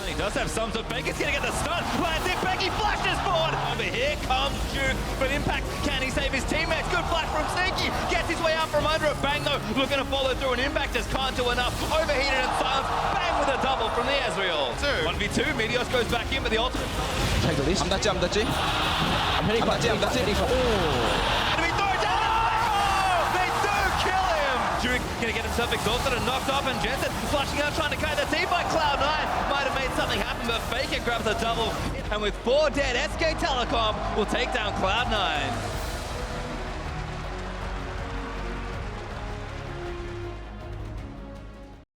He does have some, so Bangi's gonna get the stun. Lands it, Bangi flashes forward. Over here comes Duke, but Impact, can he save his teammates? Good flash from Sneaky. Gets his way out from under it. Bang though, looking to follow through, and Impact just can't do enough. Overheated and silenced. Bang with a double from the Ezreal. 1v2, Meteos goes back in with the ultimate. Check the leash. I'm hitting for Enemy throw down. Oh, they do kill him. Duke gonna get himself exhausted and knocked off, and Jensen flashing out trying to carry the team by Cloud9. Might have made something happen, but FLICKR grabs a double. And with 4 dead, SK Telecom will take down Cloud9.